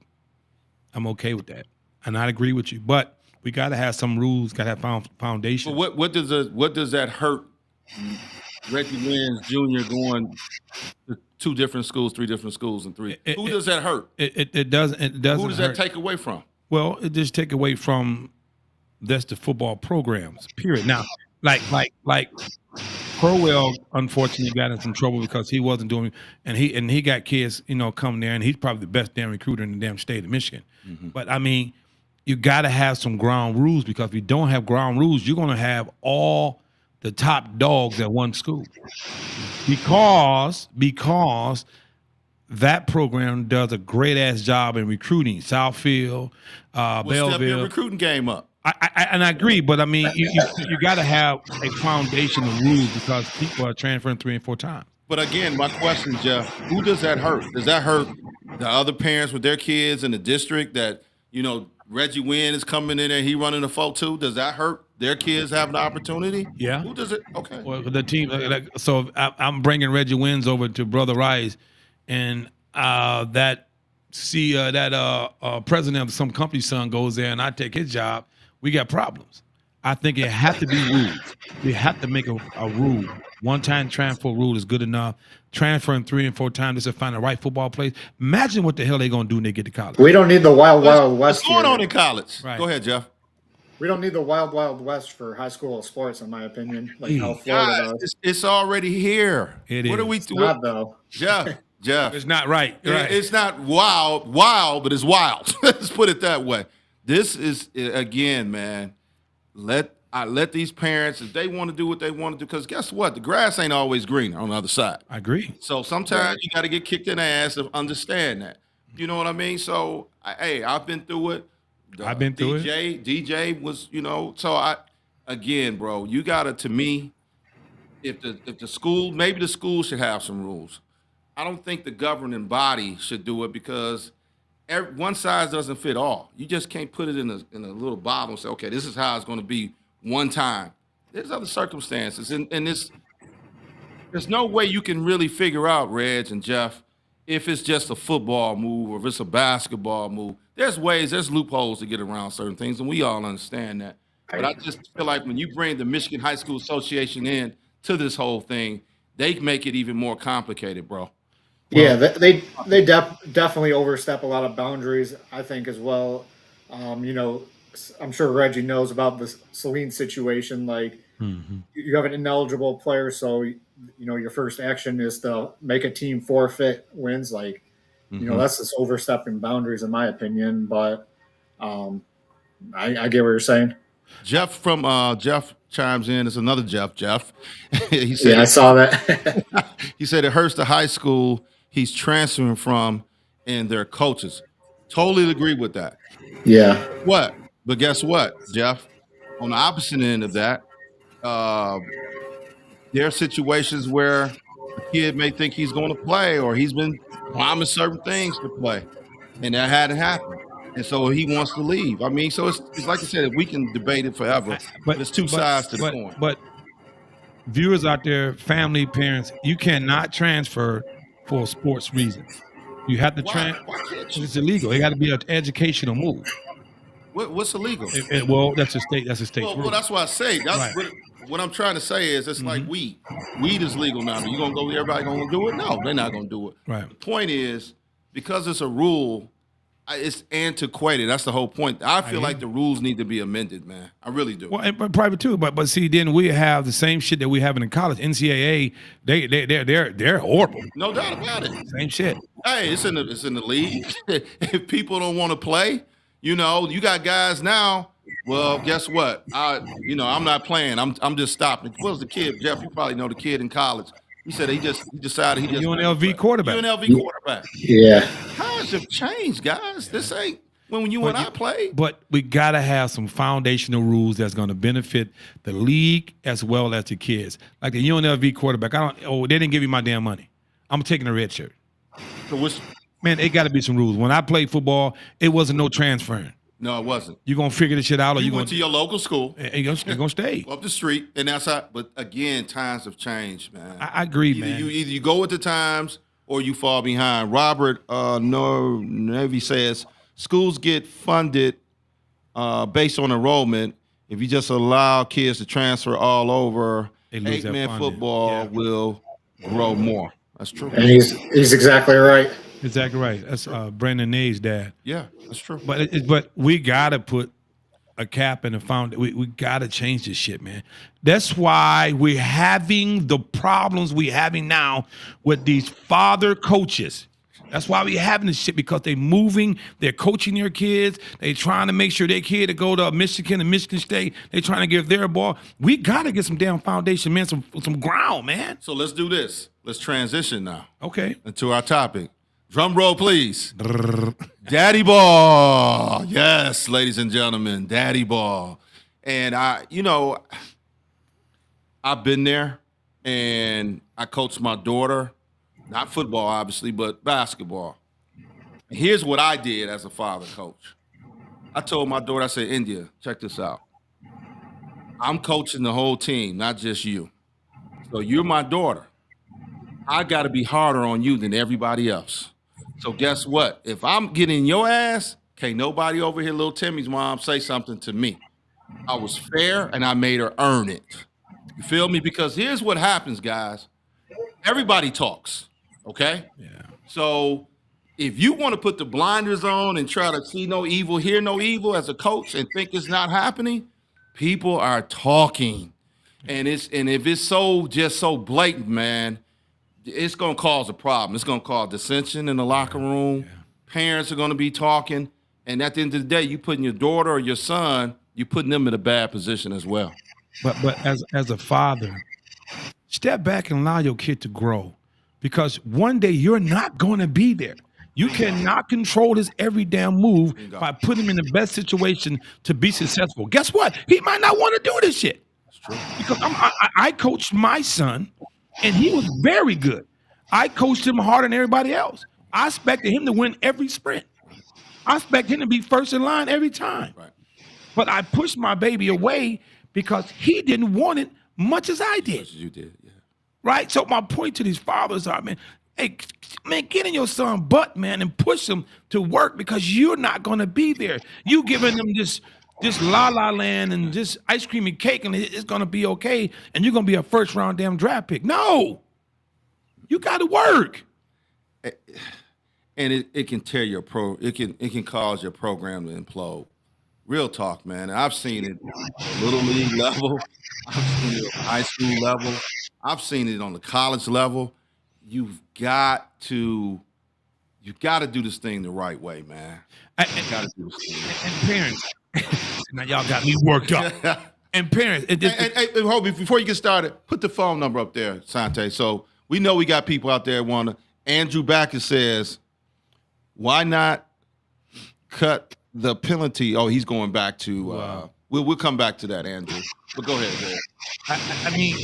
I'm okay with that. And I agree with you. But we got to have some rules, got to have foundation. But what does that hurt Reggie Wins Jr. going to 2 different schools, 3 different schools, and 3. Who does that hurt? It doesn't. It doesn't. Who does hurt. that take away from? Well, it just take away from that's the football programs. Period. Now, like Crowell, unfortunately, got in some trouble because he wasn't doing, and he got kids, coming there, and he's probably the best damn recruiter in the damn state of Michigan. But I mean, you got to have some ground rules, because if you don't have ground rules, you're going to have all the top dogs at one school, because that program does a great ass job in recruiting. Southfield, Step your Belleville. recruiting game up. I agree, but I mean, you got to have a foundation of rules, because people are transferring 3 and 4 times. But again, my question, Jeff, who does that hurt? Does that hurt the other parents with their kids in the district that, Reggie Wynn is coming in there, he running the folk too? Does that hurt their kids having the opportunity? Yeah. Who does it? Okay. Well, the team. So I'm bringing Reggie Wins over to Brother Rice, and that president of some company's son goes there, and I take his job. We got problems. I think it has to be rules. We have to make a rule. One-time transfer rule is good enough. Transferring 3 and 4 times just to find the right football place. Imagine what the hell they're going to do when they get to college. We don't need the wild west. What's going here. on in college? Right. Go ahead, Jeff. We don't need the wild west for high school sports, in my opinion. Like how Florida does. It's already here. It What is. are we It's doing? not, though. Jeff. It's not right. Right. It's not wild, but it's wild. Let's put it that way. This is, again, man, let these parents, if they want to do what they want to do, because guess what? The grass ain't always greener on the other side. I agree. So sometimes you got to get kicked in the ass to understand that. You know what I mean? So, I've been through it. I've been through it. DJ was, so again, bro, you got to, to me, if the school, maybe the school should have some rules. I don't think the governing body should do it, because one size doesn't fit all. You just can't put it in a little bottle and say, okay, this is how it's going to be one time. There's other circumstances, and there's no way you can really figure out, Reg and Jeff, if it's just a football move or if it's a basketball move. There's loopholes to get around certain things, and we all understand that. But I just feel like when you bring the Michigan High School Association in to this whole thing, they make it even more complicated, bro. Yeah, they definitely overstep a lot of boundaries, I think, as well. I'm sure Reggie knows about the Celine situation. Like, you have an ineligible player, so your first action is to make a team forfeit wins. Like, that's just overstepping boundaries, in my opinion. But I get what you're saying. Jeff chimes in. It's another Jeff. He said, yeah, I saw that. He said it hurts the high school he's transferring from and their coaches. Totally agree with that. Yeah. What? But guess what, Jeff? On the opposite end of that, there are situations where a kid may think he's going to play, or he's been promised certain things to play, and that hadn't happened. And so he wants to leave. I mean, so it's like I said, we can debate it forever, but there's two sides to the coin. But viewers out there, family, parents, you cannot transfer for a sports reason. You have to transfer. Why can't you? It's illegal. It got to be an educational move. What's illegal? Well, that's a state rule. Well, that's what I say. That's Right. what I'm trying to say is it's like weed. Weed is legal now. You gonna go? Everybody gonna do it? No, they're not gonna do it. Right. The point is, because it's a rule, it's antiquated. That's the whole point. I feel like the rules need to be amended, man. I really do. Well, and private too, but see, then we have the same shit that we have in college. NCAA, they're horrible. No doubt about it. Same shit. Hey, it's in the league. If people don't want to play, you got guys now. Well, guess what? I'm not playing. I'm just stopping. What was the kid, Jeff? You probably know the kid in college. He said he decided he just UNLV quarterback. UNLV quarterback. Yeah. Times have changed, guys. This ain't when you and I played. But we gotta have some foundational rules that's gonna benefit the league as well as the kids. Like the UNLV quarterback. They didn't give me my damn money. I'm taking a red shirt. So Man, it gotta be some rules. When I played football, it wasn't no transferring. No, it wasn't. You gonna figure this shit out, or You you went to your local school, and you're gonna stay. up the street, and that's how. But again, times have changed, man. I agree, man. Either you go with the times or you fall behind. Robert Navy says schools get funded based on enrollment. If you just allow kids to transfer all over, they lose that 8-man funding. football Yeah. will grow more. That's true. And he's exactly right. Exactly right. That's Brandon Nay's dad. Yeah, that's true. But we gotta put a cap in the foundation. We gotta change this shit, man. That's why we're having the problems we're having now with these father coaches. That's why we're having this shit, because they're coaching their kids. They trying to make sure their kid to go to Michigan and Michigan State. They trying to give their ball. We gotta get some damn foundation, man, some ground, man. So let's do this. Let's transition now Okay. into our topic. Drum roll, please. Daddy ball. Yes, ladies and gentlemen, daddy ball. And I've been there, and I coached my daughter, not football, obviously, but basketball. And here's what I did as a father coach. I told my daughter, I said, India, check this out. I'm coaching the whole team, not just you. So you're my daughter. I got to be harder on you than everybody else. So guess what? If I'm getting your ass, can't nobody over here, little Timmy's mom, say something to me. I was fair, and I made her earn it. You feel me? Because here's what happens, guys. Everybody talks, okay? Yeah. So if you want to put the blinders on and try to see no evil, hear no evil as a coach and think it's not happening, people are talking. And if it's so blatant, man, it's going to cause a problem. It's going to cause dissension in the locker room. Yeah. Parents are going to be talking. And at the end of the day, you putting your daughter or your son, you're putting them in a bad position as well. But as a father, step back and allow your kid to grow, because one day you're not going to be there. You cannot control his every damn move by putting him in the best situation to be successful. Guess what? He might not want to do this shit. That's true. Because I coached my son, and he was very good. I coached him harder than everybody else. I expected him to win every sprint. I expected him to be first in line every time. Right. But I pushed my baby away because he didn't want it much as I did. As you did, yeah. Right? So my point to these fathers are, man, hey, man, get in your son's butt, man, and push him to work, because you're not going to be there. You giving them this la-la land and this ice cream and cake, and it's going to be okay, and you're going to be a first-round damn draft pick. No. You got to work. And it can tear your it can cause your program to implode. Real talk, man. I've seen it at little league level. I've seen it at high school level. I've seen it on the college level. You've got to do this thing the right way, man. You got to do this thing. And parents, now y'all got me worked up. And parents, hey, hold me before you get started. Put the phone number up there, Sante. So we know we got people out there want to. Andrew Backus says, "Why not cut the penalty?" Oh, he's going back to. Wow. We'll come back to that, Andrew. But go ahead. I mean,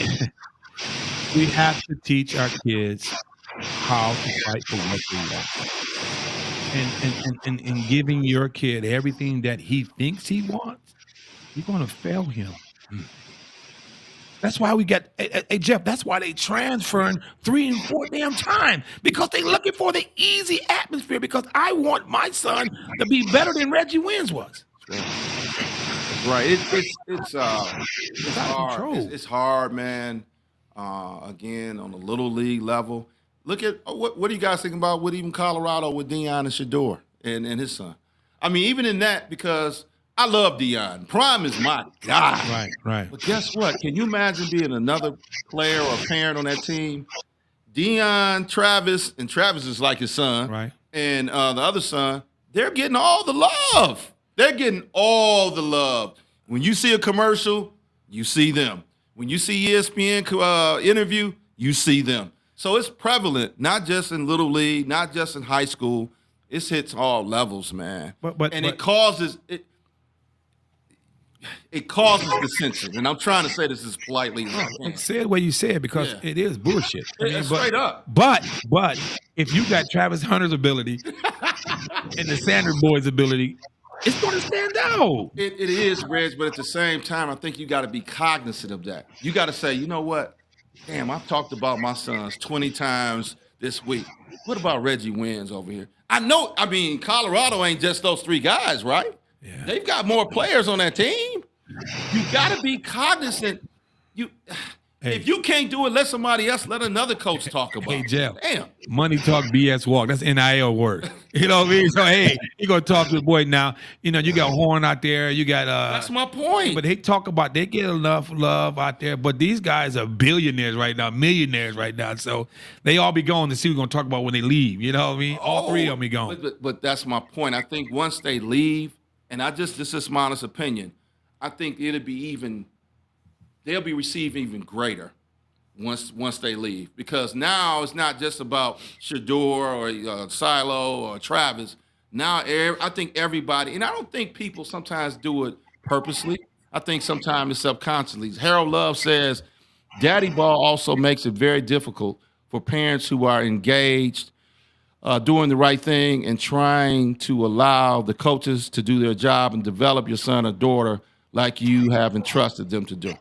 we have to teach our kids how to fight for what they want. And giving your kid everything that he thinks he wants, you're going to fail him. That's why we got, hey, Jeff, that's why they transferring 3 and 4 damn times, because they looking for the easy atmosphere, because I want my son to be better than Reggie Wins was. Right. It's hard. It's hard, man. Again, on the little league level. Look at what do you guys think about with even Colorado with Deion and Shedeur and his son? I mean, even in that, because I love Deion. Prime is my guy. Right. But guess what? Can you imagine being another player or parent on that team? Deion, Travis, and Travis is like his son. Right. And the other son, they're getting all the love. They're getting all the love. When you see a commercial, you see them. When you see ESPN interview, you see them. So it's prevalent, not just in little league, not just in high school. It hits all levels, man. But it causes dissension. And I'm trying to say this as politely as I can. Say it the way you say it, because it is bullshit. Straight up. But if you got Travis Hunter's ability and the Sanders boys' ability, it's going to stand out. It is, Reg, but at the same time, I think you got to be cognizant of that. You got to say, you know what? Damn, I've talked about my sons 20 times this week. What about Reggie Wins over here? I mean, Colorado ain't just those 3 guys, right? Yeah. They've got more players on that team. You got to be cognizant. Hey. If you can't do it, let somebody else, let another coach talk about Hey, it. Jeff. Damn. Money talk, BS walk. That's NIL work. You know what I mean? So, hey, you going to talk to the boy now. You know, you got Horn out there. You got That's my point. But they talk about, they get enough love out there. But these guys are billionaires right now, millionaires right now. So they all be going to see what we're going to talk about when they leave. You know what I mean? All three of them be gone. But that's my point. I think once they leave, and this is my honest opinion, I think they'll be received even greater once they leave, because now it's not just about Shedeur or Silo or Travis. Now I think everybody, and I don't think people sometimes do it purposely. I think sometimes it's subconsciously. Harold Love says, "Daddy ball also makes it very difficult for parents who are engaged, doing the right thing and trying to allow the coaches to do their job and develop your son or daughter like you have entrusted them to do."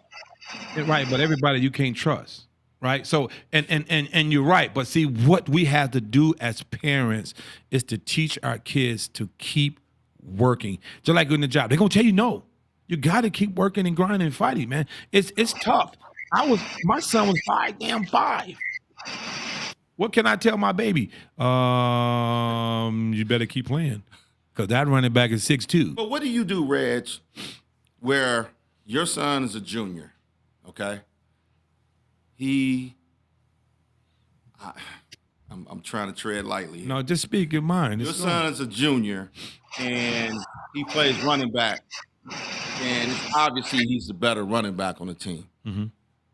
Right, but everybody you can't trust, right? So, and you're right, but see, what we have to do as parents is to teach our kids to keep working. Just like in the job, they're gonna tell you no. You got to keep working and grinding and fighting, man. It's tough. My son was 5'5". What can I tell my baby? You better keep playing, because that running back is 6'2". But what do you do, Reg, where your son is a junior, okay? I'm trying to tread lightly here. No, just speak your mind. Your son is a junior, and he plays running back, and it's obviously he's the better running back on the team. Mm-hmm.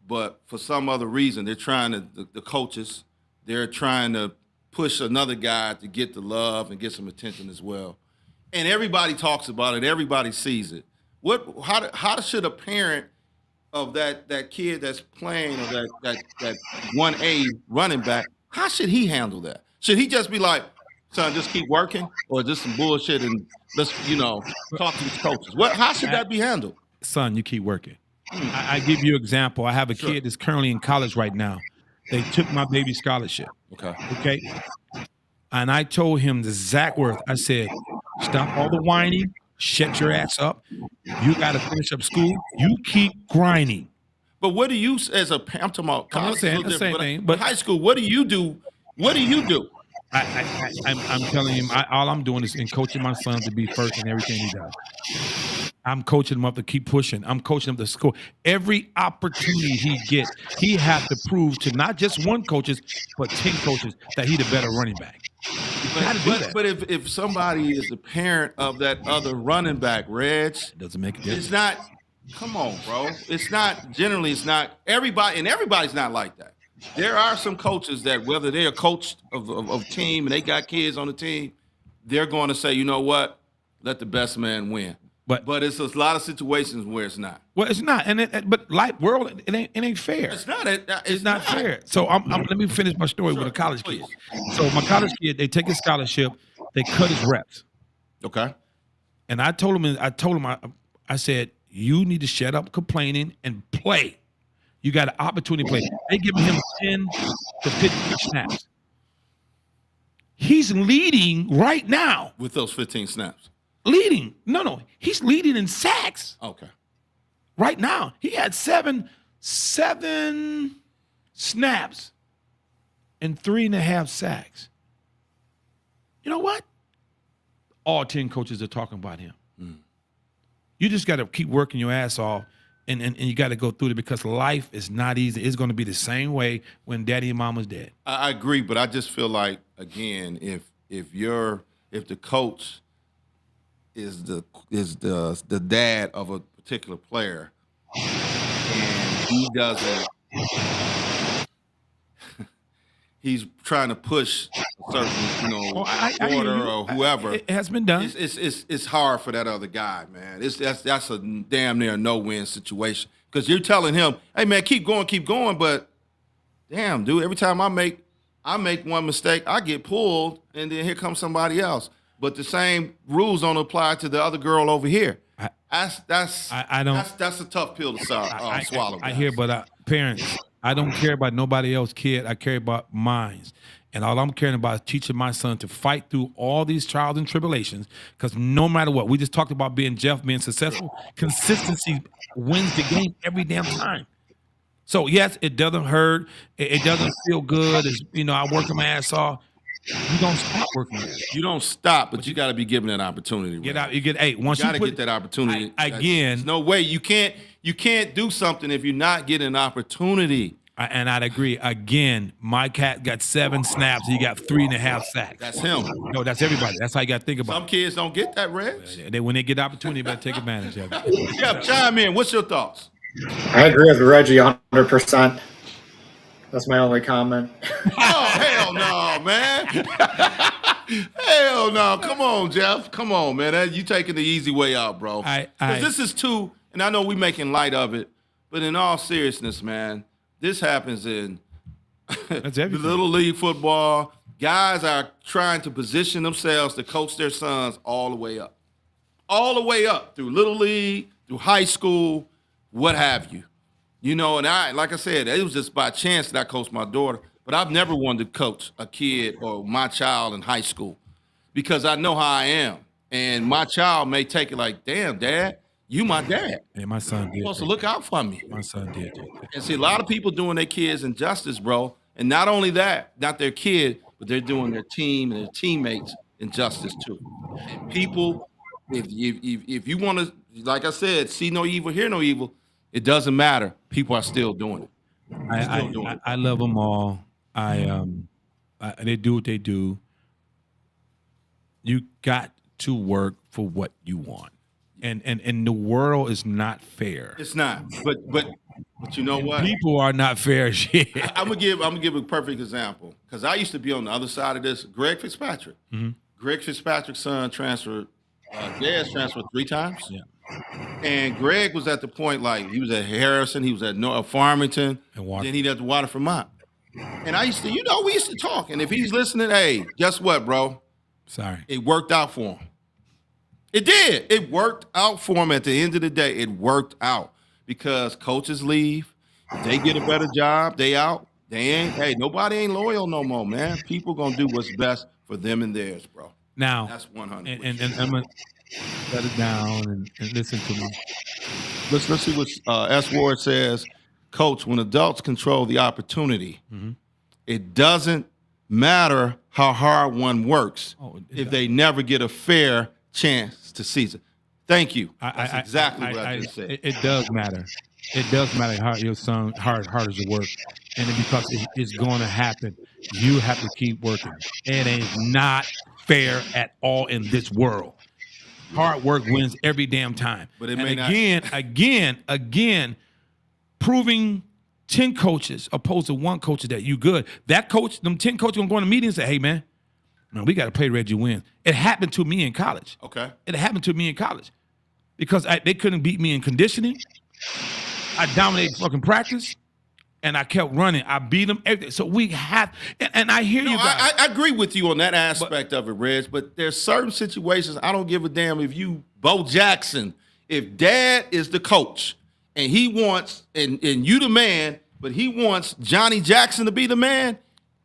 But for some other reason, they're trying to, the coaches, they're trying to push another guy to get the love and get some attention as well. And everybody talks about it. Everybody sees it. How should a parent of that kid that's playing, or that 1A running back, how should he handle that? Should he just be like, son, just keep working, or just some bullshit and let's, talk to his coaches? How should that be handled? Son, you keep working. I give you an example. I have a kid that's currently in college right now. They took my baby's scholarship. Okay. And I told him the exact words. I said, stop all the whining, shut your ass up. You got to finish up school. You keep grinding. But what do you, as a parent, I'm talking about college, the same thing, but high school, what do you do? What do you do? I'm telling him, all I'm doing is coaching my son to be first in everything he does. I'm coaching him up to keep pushing. I'm coaching him to score. Every opportunity he gets, he has to prove to not just one coaches, but 10 coaches that he's a better running back. But if somebody is the parent of that other running back, Reg, it doesn't make a difference. It's not. Come on, bro. It's not. Generally, it's not everybody, and everybody's not like that. There are some coaches that, whether they're a coach of team and they got kids on the team, they're going to say, you know what, let the best man win. But it's a lot of situations where it's not. Well, it's not, but life world, it ain't fair. It's not. It's not fair. So let me finish my story with a college kid. So my college kid, they take his scholarship, they cut his reps. Okay. And I told him, I said, you need to shut up complaining and play. You got an opportunity to play. They giving him 10 to 15 snaps. He's leading right now with those 15 snaps. Leading. No. He's leading in sacks. Okay. Right now. He had seven snaps and 3.5 sacks. You know what? All 10 coaches are talking about him. You just got to keep working your ass off, and you got to go through it, because life is not easy. It's going to be the same way when daddy and mama's dead. I agree, but I just feel like, again, if the coach is the dad of a particular player, and he doesn't, he's trying to push a certain, order or whoever. It has been done. It's hard for that other guy, man. That's a damn near no-win situation, because you're telling him, hey man, keep going, but damn, dude, every time I make one mistake, I get pulled, and then here comes somebody else. But the same rules don't apply to the other girl over here. That's a tough pill to swallow. I hear, but parents, I don't care about nobody else's kid. I care about mine. And all I'm caring about is teaching my son to fight through all these trials and tribulations, because no matter what, we just talked about being successful. Consistency wins the game every damn time. So yes, it doesn't hurt. It doesn't feel good. It's, I work my ass off. You don't stop working your ass off. You don't stop, but you got to be given that opportunity. Get Ray. out. You get once You got you to put get that opportunity again. There's no way you can't do something if you're not getting an opportunity. And I'd agree. Again, my cat got 7 snaps. He got 3.5 sacks. That's him. No, that's everybody. That's how you got to think about Some kids don't get that, Reg. it. When they get the opportunity, they better take advantage of it. Yeah, chime in. What's your thoughts? I agree with Reggie 100%. That's my only comment. Oh, hell no, man. Hell no. Come on, Jeff. Come on, man. You taking the easy way out, bro. 'Cause this is too, and I know we making light of it, but in all seriousness, man, this happens in That's the everything. little league football. Guys are trying to position themselves to coach their sons all the way up. All the way up through little league, through high school, what have you. And like I said, it was just by chance that I coached my daughter, but I've never wanted to coach a kid or my child in high school because I know how I am. And my child may take it like, damn, Dad, you my dad. Yeah, my son did. You're supposed to look out for me. My son did. And see, a lot of people doing their kids injustice, bro. And not only that, not their kid, but they're doing their team and their teammates injustice too. And people, if you want to, like I said, see no evil, hear no evil, it doesn't matter. People are still doing it. I love them all. They do what they do. You got to work for what you want, and the world is not fair. It's not. But you know what? People are not fair as shit. I'm gonna give a perfect example because I used to be on the other side of this. Greg Fitzpatrick. Mm-hmm. Greg Fitzpatrick's son transferred. Dad's transferred 3 times. Yeah. And Greg was at the point like he was at Harrison, he was at Farmington, And then he'd at Water Vermont. And I used to, we used to talk. And if he's listening, hey, guess what, bro? Sorry. It worked out for him. It did. It worked out for him at the end of the day. It worked out because coaches leave. If they get a better job, they out. Nobody ain't loyal no more, man. People gonna do what's best for them and theirs, bro. Now, That's 100. and I'm gonna shut it down and listen to me. Let's see what S. Ward says. Coach, when adults control the opportunity, it doesn't matter how hard one works if they never get a fair chance to seize it. Thank you. That's exactly what I just said. It does matter. It does matter how your son hard as it work, and because it's going to happen, you have to keep working. It ain't not fair at all in this world. Hard work wins every damn time. But it and may again, proving 10 coaches opposed to 1 coach that you good. That coach, them 10 coaches gonna go in a meeting and say, hey man, we got to play Reggie win. It happened to me in college. Okay. It happened to me in college because they couldn't beat me in conditioning. I dominated fucking practice, and I kept running. I beat them. Everything. So we have, and I hear you guys. I agree with you on that aspect of it, Reg, but there's certain situations I don't give a damn if you, Bo Jackson, if Dad is the coach and he wants, and you the man, but he wants Johnny Jackson to be the man,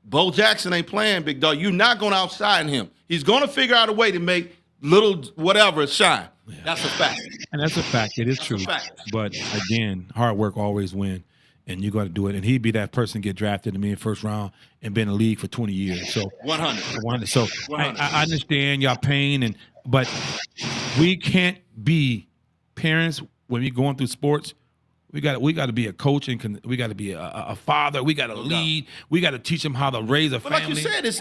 Bo Jackson ain't playing, big dog. You're not going to outshine him. He's going to figure out a way to make little whatever shine. Yeah. That's a fact. And that's a fact. It is true. But again, hard work always wins, and you got to do it. And he'd be that person get drafted to me in first round and been in the league for 20 years. So 100. So 100. I understand y'all pain, but we can't be parents when we're going through sports. We got to be a coach, and we got to be a father. We got to lead. We got to teach them how to raise a family. Like you said, it's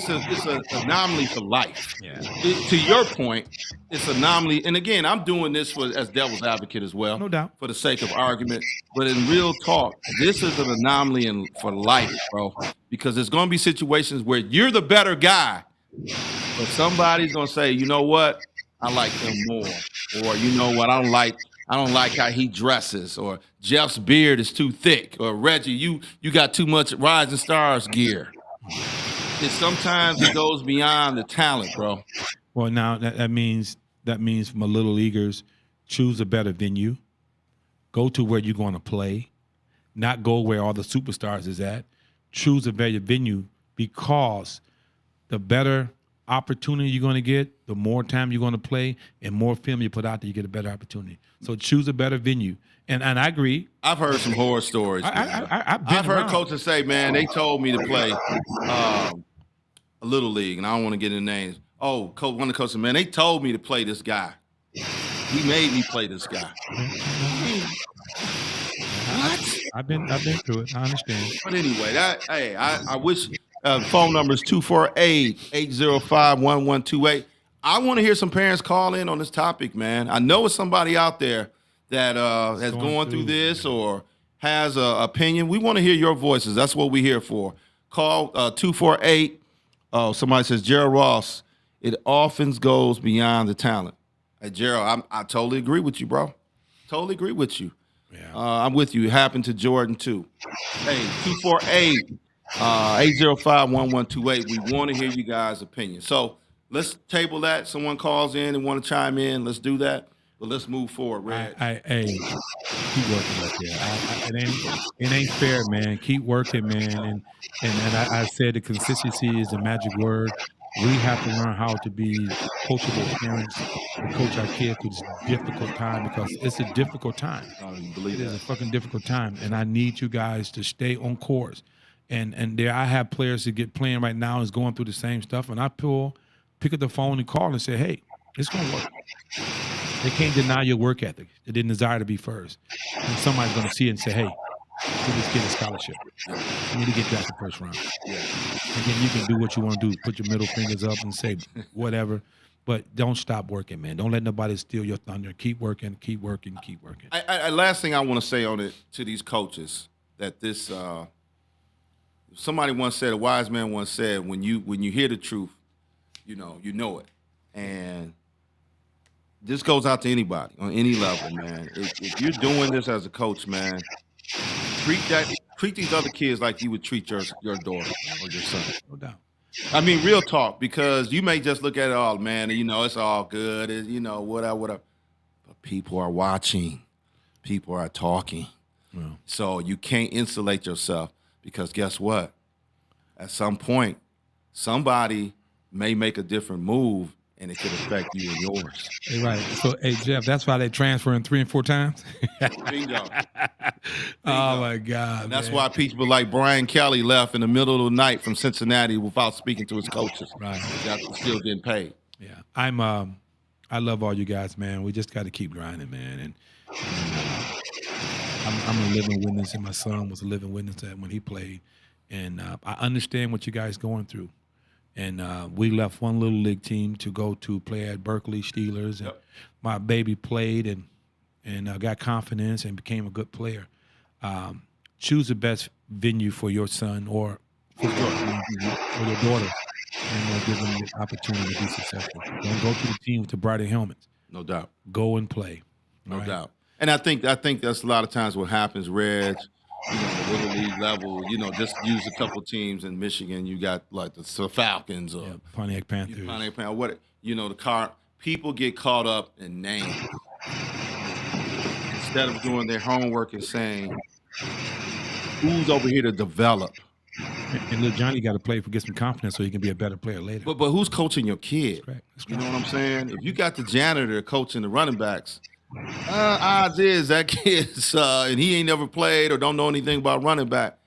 an anomaly for life. Yeah. To your point, it's an anomaly. And again, I'm doing this as devil's advocate as well. No doubt. For the sake of argument. But in real talk, this is an anomaly for life, bro. Because there's going to be situations where you're the better guy, but somebody's going to say, you know what? I like him more. Or you know what? I don't like how he dresses, or Jeff's beard is too thick, or Reggie, you got too much Rising Stars gear. Sometimes it goes beyond the talent, bro. Well, now that means from a little leaguers, choose a better venue. Go to where you're going to play, not go where all the superstars is at. Choose a better venue because the better opportunity you're going to get, the more time you're going to play, and more film you put out there, you get a better opportunity. So choose a better venue. And I agree. I've heard some horror stories. I've heard coaches say, man, they told me to play a little league, and I don't want to get into names. Oh, one of the coaches, man, they told me to play this guy. He made me play this guy. What? I've been through it. I understand. But anyway, I wish phone number is 248-805-1128. I want to hear some parents call in on this topic, man. I know it's somebody out there that has gone through this or has an opinion. We want to hear your voices. That's what we're here for. Call 248. Oh, somebody says, Gerald Ross, it often goes beyond the talent. Hey, Gerald, I totally agree with you, bro. Totally agree with you. Yeah. I'm with you. It happened to Jordan, too. Hey, 248-805-1128. We want to hear you guys' opinion. So let's table that. Someone calls in and want to chime in. Let's do that. But let's move forward, Red. Keep working right there. It ain't fair, man. Keep working, man. And I said the consistency is the magic word. We have to learn how to be coachable parents and coach our kids through this difficult time, because it's a difficult time. I don't even believe it that. is a fucking difficult time, and I need you guys to stay on course. And there, I have players that get playing right now is going through the same stuff, and I pick up the phone and call and say, hey, it's going to work. They can't deny your work ethic. They didn't desire to be first. And somebody's going to see it and say, hey, give this kid a scholarship. You need to get drafted first round. Yeah. And then you can do what you want to do. Put your middle fingers up and say whatever. But don't stop working, man. Don't let nobody steal your thunder. Keep working, keep working, keep working. Last thing I want to say on it to these coaches, that this somebody once said, a wise man once said, when you hear the truth, you know it. And this goes out to anybody on any level, man. If you're doing this as a coach, man, treat these other kids like you would treat your daughter or your son. No doubt. I mean, real talk, because you may just look at it all, man, and it's all good, whatever. But people are watching. People are talking. Well, so you can't insulate yourself, because guess what? At some point, somebody may make a different move, and it could affect you and yours. Right. So, hey, Jeff, that's why they transferring 3 and 4 times? Bingo. Oh, my God. And that's why people like Brian Kelly left in the middle of the night from Cincinnati without speaking to his coaches. Right. That's still getting paid. Yeah. I love all you guys, man. We just got to keep grinding, man. And I'm a living witness, and my son was a living witness to that when he played. And I understand what you guys going through. And we left one little league team to go to play at Berkeley Steelers. And my baby played and got confidence and became a good player. Choose the best venue for your son or for your daughter, and give them the opportunity to be successful. Don't go to the team with the brighter helmets. No doubt. Go and play. No doubt. And I think that's a lot of times what happens, Reg. The little league level, just use a couple teams in Michigan. You got like the Falcons or Pontiac Panthers. People get caught up in names instead of doing their homework and saying, who's over here to develop? And little Johnny got to play for get some confidence so he can be a better player later. But who's coaching your kid? That's correct. You know what I'm saying? If you got the janitor coaching the running backs, odds is that kid's and he ain't never played or don't know anything about running back.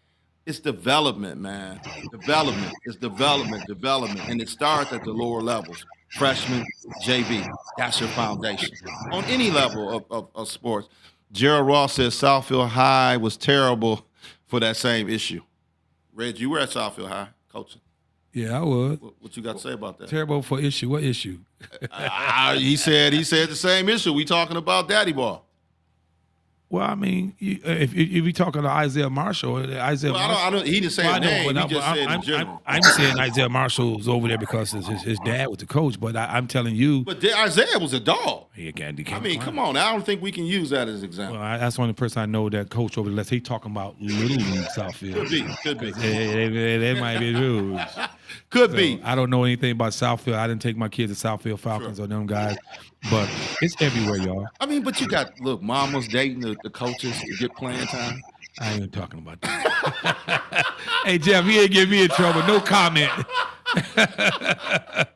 It's development, man. Development. It's development, and it starts at the lower levels. Freshman, JV. That's your foundation on any level of sports. Gerald Ross says Southfield High was terrible for that same issue. Reg, you were at Southfield High coaching. Yeah, I was. What you got to say about that? Terrible for issue. What issue? He said the same issue. We talking about daddy ball. Well, I mean, if you're talking to Isaiah Marshall, He didn't say his name. He just said in general. I'm saying Isaiah Marshall was over there because his dad was the coach, but I'm telling you. But Isaiah was a dog. He can't come on. I don't think we can use that as an example. Well, that's the only person I know that coach over there. He talking about Little League Southfield. Could be. They might be rules. Could be. I don't know anything about Southfield. I didn't take my kids to Southfield Falcons or them guys, but it's everywhere, y'all. I mean, but you got mamas dating the coaches to get playing time. I ain't even talking about that. Hey, Jeff, he ain't get me in trouble. No comment. I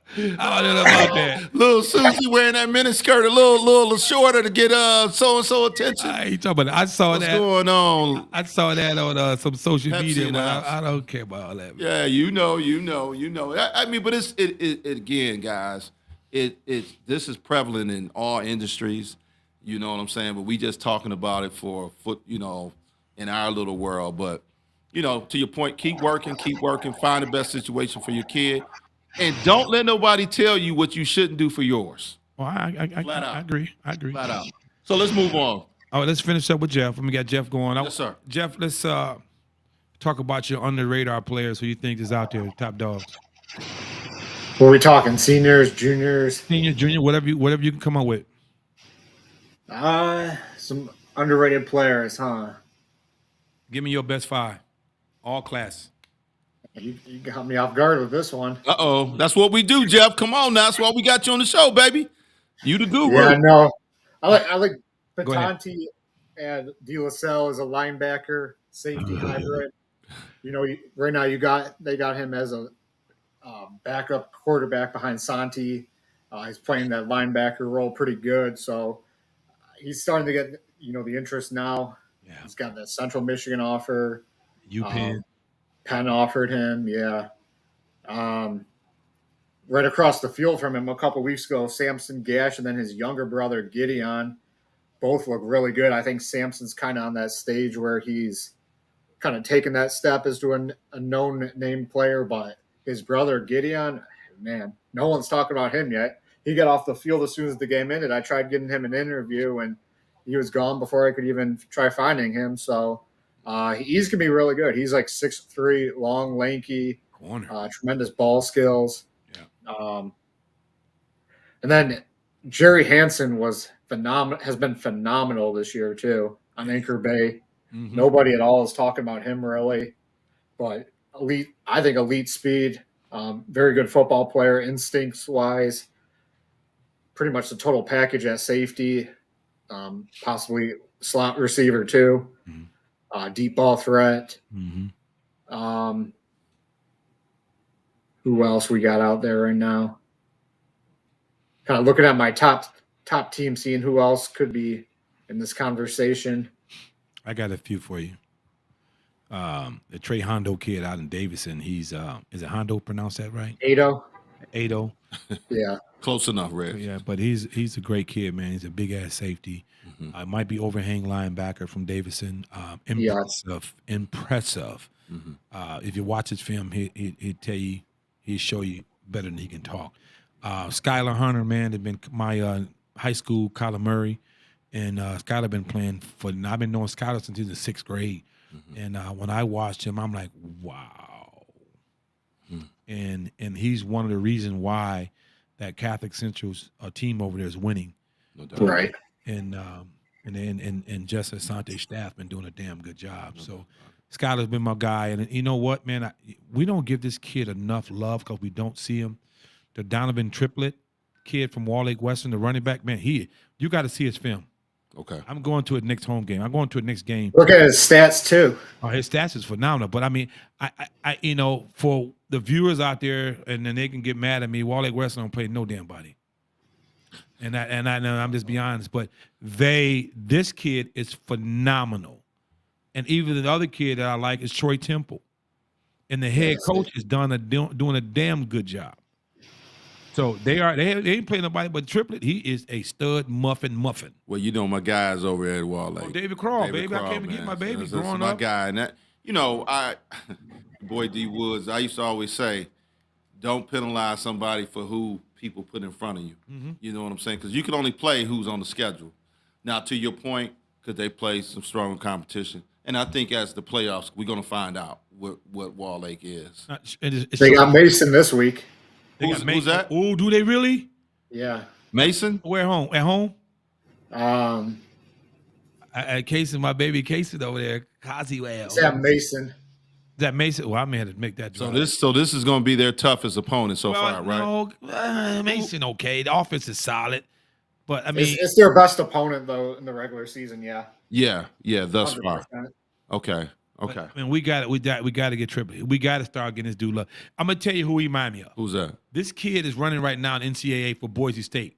don't know about that. Little Susie wearing that miniskirt a little shorter to get so and so attention. I ain't talking about. I saw What's that. going on? I saw that on some social Pepsi media, in the but house. I don't care about all that. Man. Yeah, you know. I mean, but it again, guys. This is prevalent in all industries. You know what I'm saying? But we just talking about it for in our little world. But to your point, keep working, find the best situation for your kid, and don't let nobody tell you what you shouldn't do for yours. Well, Flat out. I agree. I agree. Flat out. So let's move on. All right, let's finish up with Jeff. We got Jeff going. Yes, sir. Jeff, let's talk about your under radar players who you think is out there, top dogs. What are we talking? Seniors, juniors, Senior, junior, whatever you can come up with. Some underrated players, huh? Give me your best 5, all class. You got me off guard with this one. That's what we do, Jeff. Come on now. That's why we got you on the show, baby. You the guru. Yeah, no. I like Go ahead. Patanti and De La Salle as a linebacker, safety hybrid. Right now they got him as a backup quarterback behind Santi. He's playing that linebacker role pretty good, so he's starting to get the interest now. Yeah. He's got that Central Michigan offer. UPenn. Penn offered him, yeah. Right across the field from him a couple weeks ago, Samson Gash and then his younger brother Gideon both look really good. I think Samson's kind of on that stage where he's kind of taken that step as to a known name player, but his brother Gideon, man, no one's talking about him yet. He got off the field as soon as the game ended. I tried getting him an interview, and he was gone before I could even try finding him. So he's going to be really good. He's like 6'3", long, lanky, tremendous ball skills. Yeah. And then Jerry Hansen has been phenomenal this year too on Anchor Bay. Mm-hmm. Nobody at all is talking about him really, but elite speed, very good football player, instincts wise, pretty much the total package at safety, possibly slot receiver too, deep ball threat. Mm-hmm. Who else we got out there right now? Kind of looking at my top team, seeing who else could be in this conversation. I got a few for you. The Trey Hondo kid out in Davidson. He's is it Hondo? Pronounce that right? Ado. Yeah. Close enough, Red. Yeah, but he's a great kid, man. He's a big ass safety. Mm-hmm. Might be overhang linebacker from Davidson. Impressive. If you watch his film, he'd tell you, he'd show you better than he can talk. Skylar Hunter, man, had been my high school Kyler Murray, and Skylar been playing for. I've been knowing Skylar since he was in 6th grade, and when I watched him, I'm like, wow. And he's one of the reasons why that Catholic Central's team over there is winning. No doubt. Right. And Jess Asante's staff been doing a damn good job. So Skylar's been my guy, and you know what, man, we don't give this kid enough love because we don't see him. The Donovan Triplett kid from Wall Lake Western, the running back, man, you got to see his film. Okay. I'm going to a next home game. I'm going to a next game. Look at his stats too. Oh, his stats is phenomenal. But I mean, I for the viewers out there, and then they can get mad at me. Wall Lake Western don't play no damn body. And I'm just being honest, but this kid is phenomenal. And even the other kid that I like is Troy Temple, and the head coach is doing a damn good job. So they ain't playing nobody but Triplett. He is a stud muffin. Well, my guys over at Wall Lake. David Crawl, baby. I can't forget my baby growing my up. guy, and that boy D Woods. I used to always say, don't penalize somebody for who people put in front of you. Mm-hmm. You know what I'm saying? Because you can only play who's on the schedule. Now, to your point, could they play some stronger competition? And I think as the playoffs, we're going to find out what Wall Lake is. They got Mason this week. Who's that? Oh, do they really? Yeah. Mason? Where home? At home? At Casey, my baby Casey over there. Cosywell. Is that Mason? Is that Mason? Well, I may have to make that drive. So this is going to be their toughest opponent so far, right? No, Mason okay. The offense is solid, but I mean, it's their best opponent though in the regular season. Yeah. Yeah. Thus 100%. far. Okay. Okay. I mean, we got to get Triplett. We got to start getting this dude love. I'm gonna tell you who he remind me of. Who's that? This kid is running right now in NCAA for Boise State.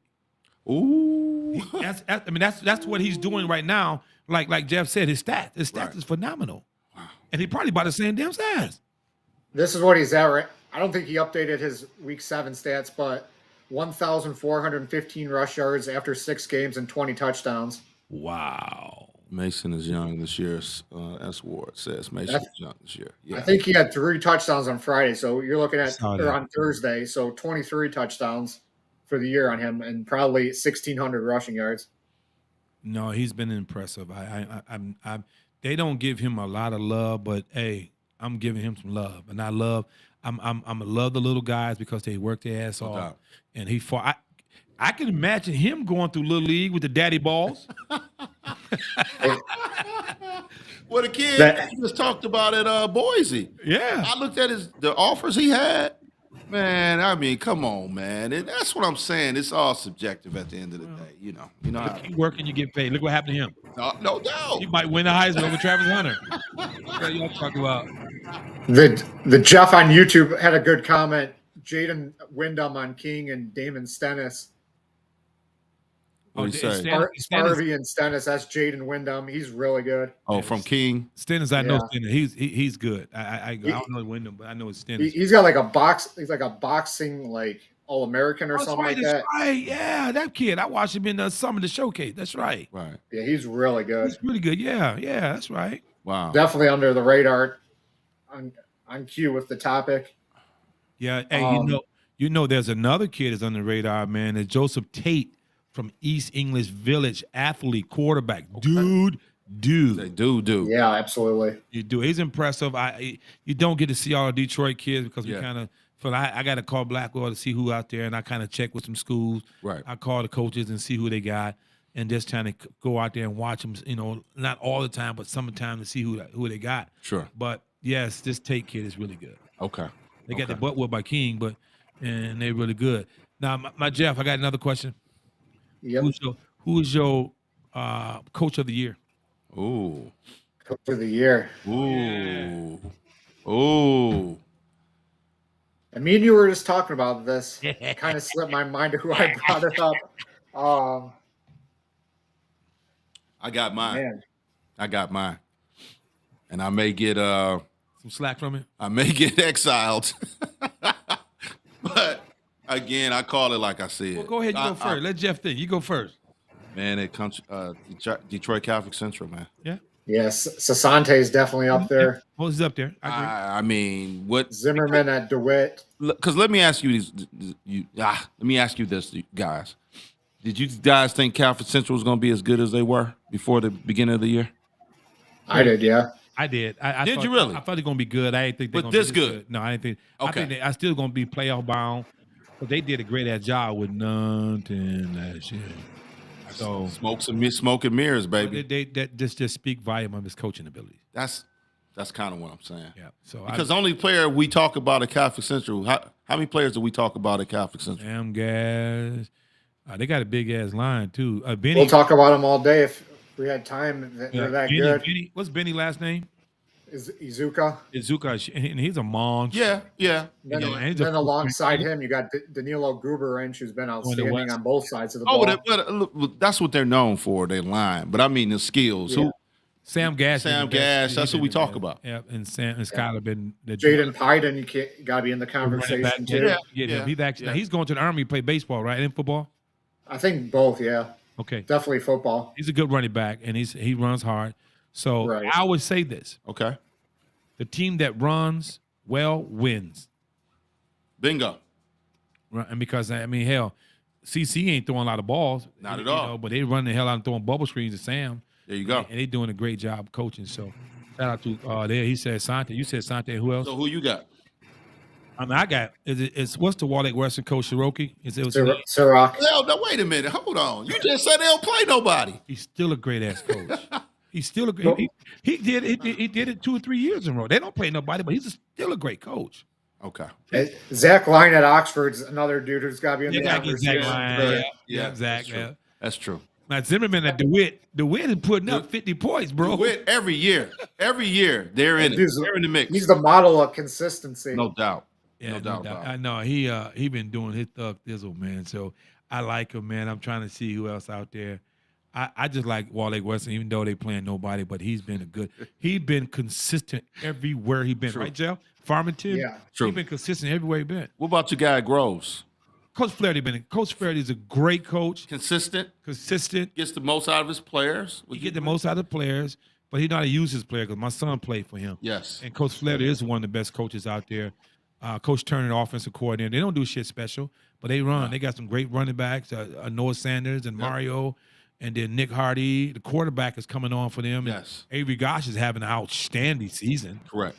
Ooh. That's what he's doing right now. Like Jeff said, his stats Right. is phenomenal, and he probably about the same damn size. This is what he's at, right? I don't think he updated his week 7 stats, but 1,415 rush yards after 6 games and 20 touchdowns. Wow. Mason is young this year. S. Ward says Mason is young this year. Yeah. I think he had 3 touchdowns on Friday, so you're looking at Saw or that. on Thursday, so 23 touchdowns for the year on him, and probably 1,600 rushing yards. No, he's been impressive. They don't give him a lot of love, but hey, I'm giving him some love, and I'm love the little guys because they work their ass off, doubt. and he fought. I can imagine him going through little league with the daddy balls. Well, the kid That- he just talked about at Boise. Yeah, I looked at the offers he had. Man, I mean, come on, man. And that's what I'm saying. It's all subjective at the end of the day. You know how, keep working, you get paid. Look what happened to him. no doubt. He might win the Heisman over Travis Hunter. What y'all talking about? The Jeff on YouTube had a good comment. Jaden Wyndham on King and Damon Stennis. What do you say? Harvey and Stennis. That's Jaden Wyndham. He's really good. Oh, from King. Stennis, I know Yeah. Stennis. He's good. I don't know Wyndham, but I know it's Stennis. He's got like a box. He's like a boxing like All-American or something like that. Right. Yeah, that kid. I watched him in some of the showcase. That's right. Right. Yeah, he's really good. He's really good. Yeah, that's right. Wow. Definitely under the radar on cue with the topic. Yeah. Hey, you know, there's another kid that's on the radar, man. It's Joseph Tate from East English Village, athlete, quarterback, dude. They do. Yeah, absolutely. You do. He's impressive. You don't get to see all the Detroit kids because we Yeah. kind of feel I got to call Blackwell to see who out there, and I kind of check with some schools. Right. I call the coaches and see who they got, and just trying to go out there and watch them. You know, not all the time, but sometimes to see who they got. Sure. But yes, this Tate kid is really good. Okay. They got their butt whooped by King, and they're really good. Now, my Jeff, I got another question. Yep. Who is your coach of the year? Ooh. Coach of the year. Ooh. Ooh. And me and you were just talking about this. It kind of slipped my mind to who I brought it up. I got mine. Man, I got mine. And I may get Some slack from it. I may get exiled. But again, I call it like I said. Well, go ahead. You go first. Let Jeff think. You go first. Man, it comes Detroit Catholic Central, man. Yeah. yes, Sasante is definitely up there. Well, he's up there. I agree. I mean, what? Zimmerman at DeWitt. Because let me ask you let me ask you this, guys. Did you guys think Catholic Central was going to be as good as they were before the beginning of the year? I did, yeah. I did. I Did thought, you really? I thought they're gonna be good. I didn't think they're But gonna this be good? No, I didn't think. I Okay. think I still gonna be playoff bound. But they did a great ass job with nothing last year. So Smoke and mirrors, baby. they that just speak volume of his coaching ability. That's kind of what I'm saying. Yeah. So Because the only player we talk about at Catholic Central, how many players do we talk about at Catholic Central? damn guys, they got a big ass line too. Benny, We'll talk about them all day if we had time. They're that Benny, good. Benny, what's Benny's last name? Is Izuka. Izuka, and he's a monster. Yeah. Then, You know, and he's a- then alongside him, you got Danilo Gruberench, who's been outstanding West. on both sides of the Oh, ball. but that's what they're known for, their line. But I mean the skills. Yeah. Who? Sam Gash. Sam been the best. Gash, that's He's who we been the talk best. about. Yeah, and Sam and Skyler been the Jaden Pyden, you got to be in the running back. conversation too. Yeah. He's actually now Yeah. he's going to the Army to play baseball, right? And football. I think both, yeah. Okay, Definitely football. he's a good running back, and he runs hard. So Right. I always say this: Okay. the team that runs well wins. Bingo. Right? And because I mean, hell, CC ain't throwing a lot of balls, Not at all. but they run the hell out and throwing bubble screens to Sam. There you go. And they doing a great job coaching. So shout out to there. He said Sante. You said Sante. Who else? So who you got? I mean, I got it's what's the Wall Lake Western coach Cherokee? Ciroc. Well, no, wait a minute. Hold on. You just said they don't play nobody. He's still a great ass coach. He's still a great. He did it 2 or 3 years in a row. They don't play nobody, but he's still a great coach. Okay. Zach Line at Oxford's another dude who's got to be in the You gotta get Zach conversation. Line. Yeah. Zach. That's true. Yeah. That's true. Now Zimmerman and DeWitt is putting up 50 points, bro. DeWitt every year they're in it. They're in the mix. He's the model of consistency. No doubt. Yeah, no doubt about it. I know he been doing his thug thizzle, man. So I like him, man. I'm trying to see who else out there. I just like Wale Weston, even though they playing nobody, but he's been consistent everywhere he been, True. right, Jeff? Farmington, Yeah. True. He's been consistent everywhere he been. What about your guy Groves? Coach Flaherty's a great coach, Consistent, consistent. gets the most out of his players. He get the most out of the players, but he know how to use his player because my son played for him. Yes. And Coach Flaherty is one of the best coaches out there. Coach Turner, offensive coordinator. They don't do shit special, but they run. They got some great running backs, Noah Sanders and Mario, and then Nick Hardy. The quarterback is coming on for them. Yes. And Avery Gosh is having an outstanding season. Correct.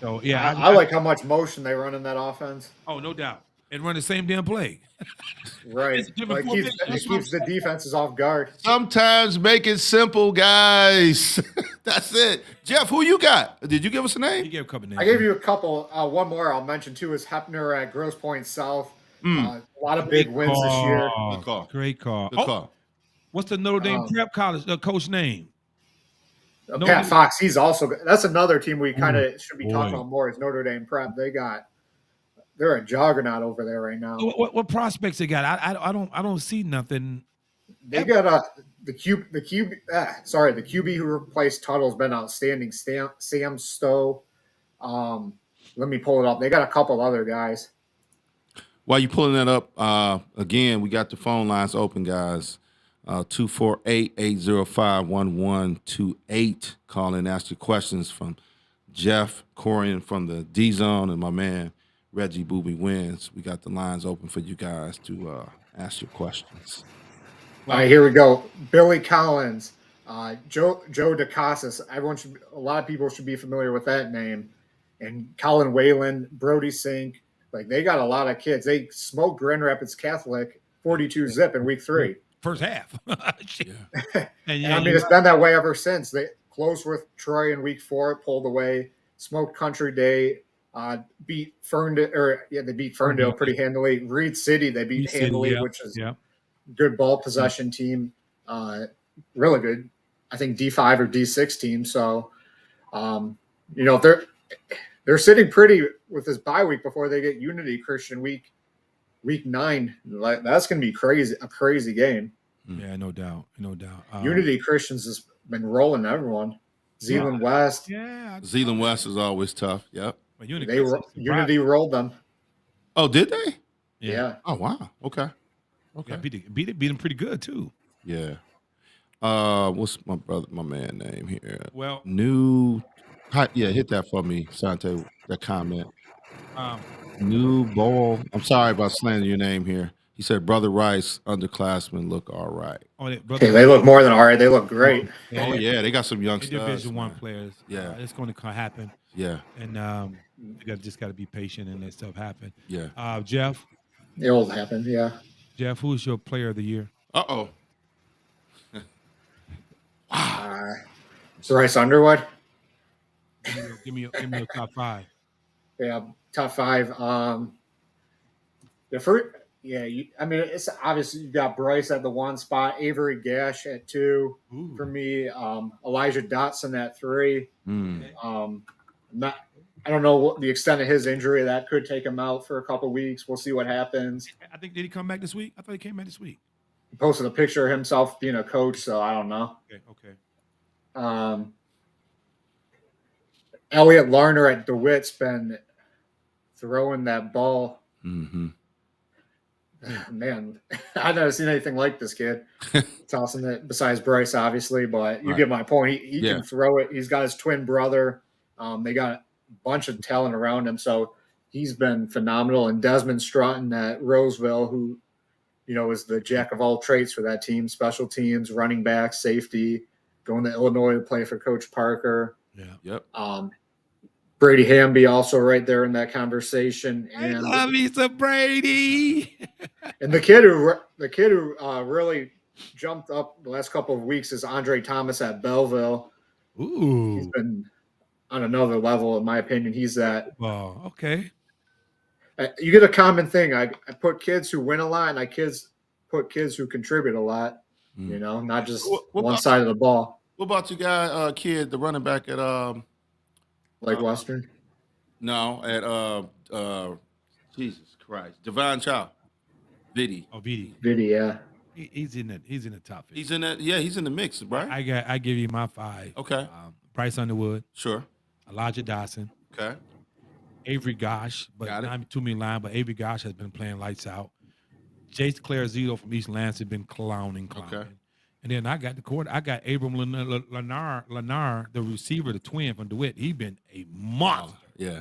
So, yeah. I like how much motion they run in that offense. Oh, no doubt. And run the same damn play. Right. It's a different Like it keeps the defenses off guard. Sometimes make it simple, guys. That's it. Jeff, who you got? Did you give us a He name? gave a couple names. I gave you a couple. One more I'll mention too is Hepner at Grosse Pointe South. A lot of big wins this year. Good call. Great call. Good call. What's the Notre Dame prep college coach name? Pat Fox, he's also good. That's another team we kind of should be talking boy. about more is Notre Dame Prep. They're a juggernaut over there right now. What prospects they got? I don't see nothing. They got the QB who replaced Tuttle's been outstanding. Sam Stowe. Let me pull it up. They got a couple other guys. While you pulling that up, again, we got the phone lines open, guys. 248-805-1128. Call in, ask your questions from Jeff Corian from the D Zone and my man Reggie Booby Wins. We got the lines open for you guys to ask your questions. All right, here we go. Billy Collins, Joe DeCasas. A lot of people should be familiar with that name. And Colin Whalen, Brody Sink. Like they got a lot of kids. They smoked Grand Rapids Catholic 42 zip in week 3. First half. And I mean, it's been that way ever since. They closed with Troy in week 4, pulled away, smoked Country Day, beat Ferndale, they beat Ferndale pretty handily. Reed City, they beat handily, which is good ball possession team. Really good. I think D5 or D6 team. So, they're sitting pretty with this bye week before they get Unity Christian week 9. Like that's going to be a crazy game. Yeah, no doubt. Unity Christians has been rolling everyone. Zeeland West. Yeah. Zeeland West is always tough. Yep. Unity rolled them. Oh, did they? Yeah. Oh, wow. Okay. Yeah, beat them pretty good too. Yeah. What's my man name here? Well, hit that for me, Sante. That comment. New Ball. I'm sorry about slandering your name here. He said, Brother Rice, underclassmen look all right. They look more than all right. They look great. Oh, yeah. They got some youngsters. Division 1 players. Yeah. It's going to happen. Yeah. And you just got to be patient and let stuff happen. Yeah. Jeff. It'll happen. Yeah. Jeff, who's your player of the year? Uh-oh. Wow. Bryce Underwood. Give me a top 5. Yeah, top 5. The first, it's obviously you got Bryce at the 1 spot, Avery Gash at 2. Ooh. For me, Elijah Dotson at 3. I don't know what the extent of his injury. That could take him out for a couple weeks. We'll see what happens. I think, did he come back this week? I thought he came back this week. He posted a picture of himself being a coach, so I don't know. Okay. Elliot Larner at DeWitt's been throwing that ball. Mm-hmm. Man, I've never seen anything like this kid. Tossing it besides Bryce, obviously, but you get my point. He can throw it. He's got his twin brother. They got a bunch of talent around him, so he's been phenomenal. And Desmond Stratton at Roseville, who, is the jack of all trades for that team, special teams, running back, safety, going to Illinois to play for Coach Parker. Yeah. Yep. Brady Hamby also right there in that conversation. And I love me some Brady. And the kid who really jumped up the last couple of weeks is Andre Thomas at Belleville. Ooh. He's been on another level, in my opinion. He's at. Oh, okay. You get a common thing. I put kids who win a lot, and I put kids who contribute a lot. You know, not just What one about side of the ball, what about your guy, kid, the running back at like uh Western. no at Jesus Christ, Divine Child, Viddy. Oh, VD. Vidi, yeah. He's in the top 50. He's in that. Yeah, he's in the mix, right? I give you my 5. Okay, Bryce Underwood, sure. Elijah Dawson, Okay, Avery Gosh, but Got it. not too many line, but Avery Gosh has been playing lights out. Jace Clarizito from East Lance has been clowning. Okay. And then I got the court. I got Abram Lennar, the receiver, the twin from DeWitt. He's been a monster. yeah,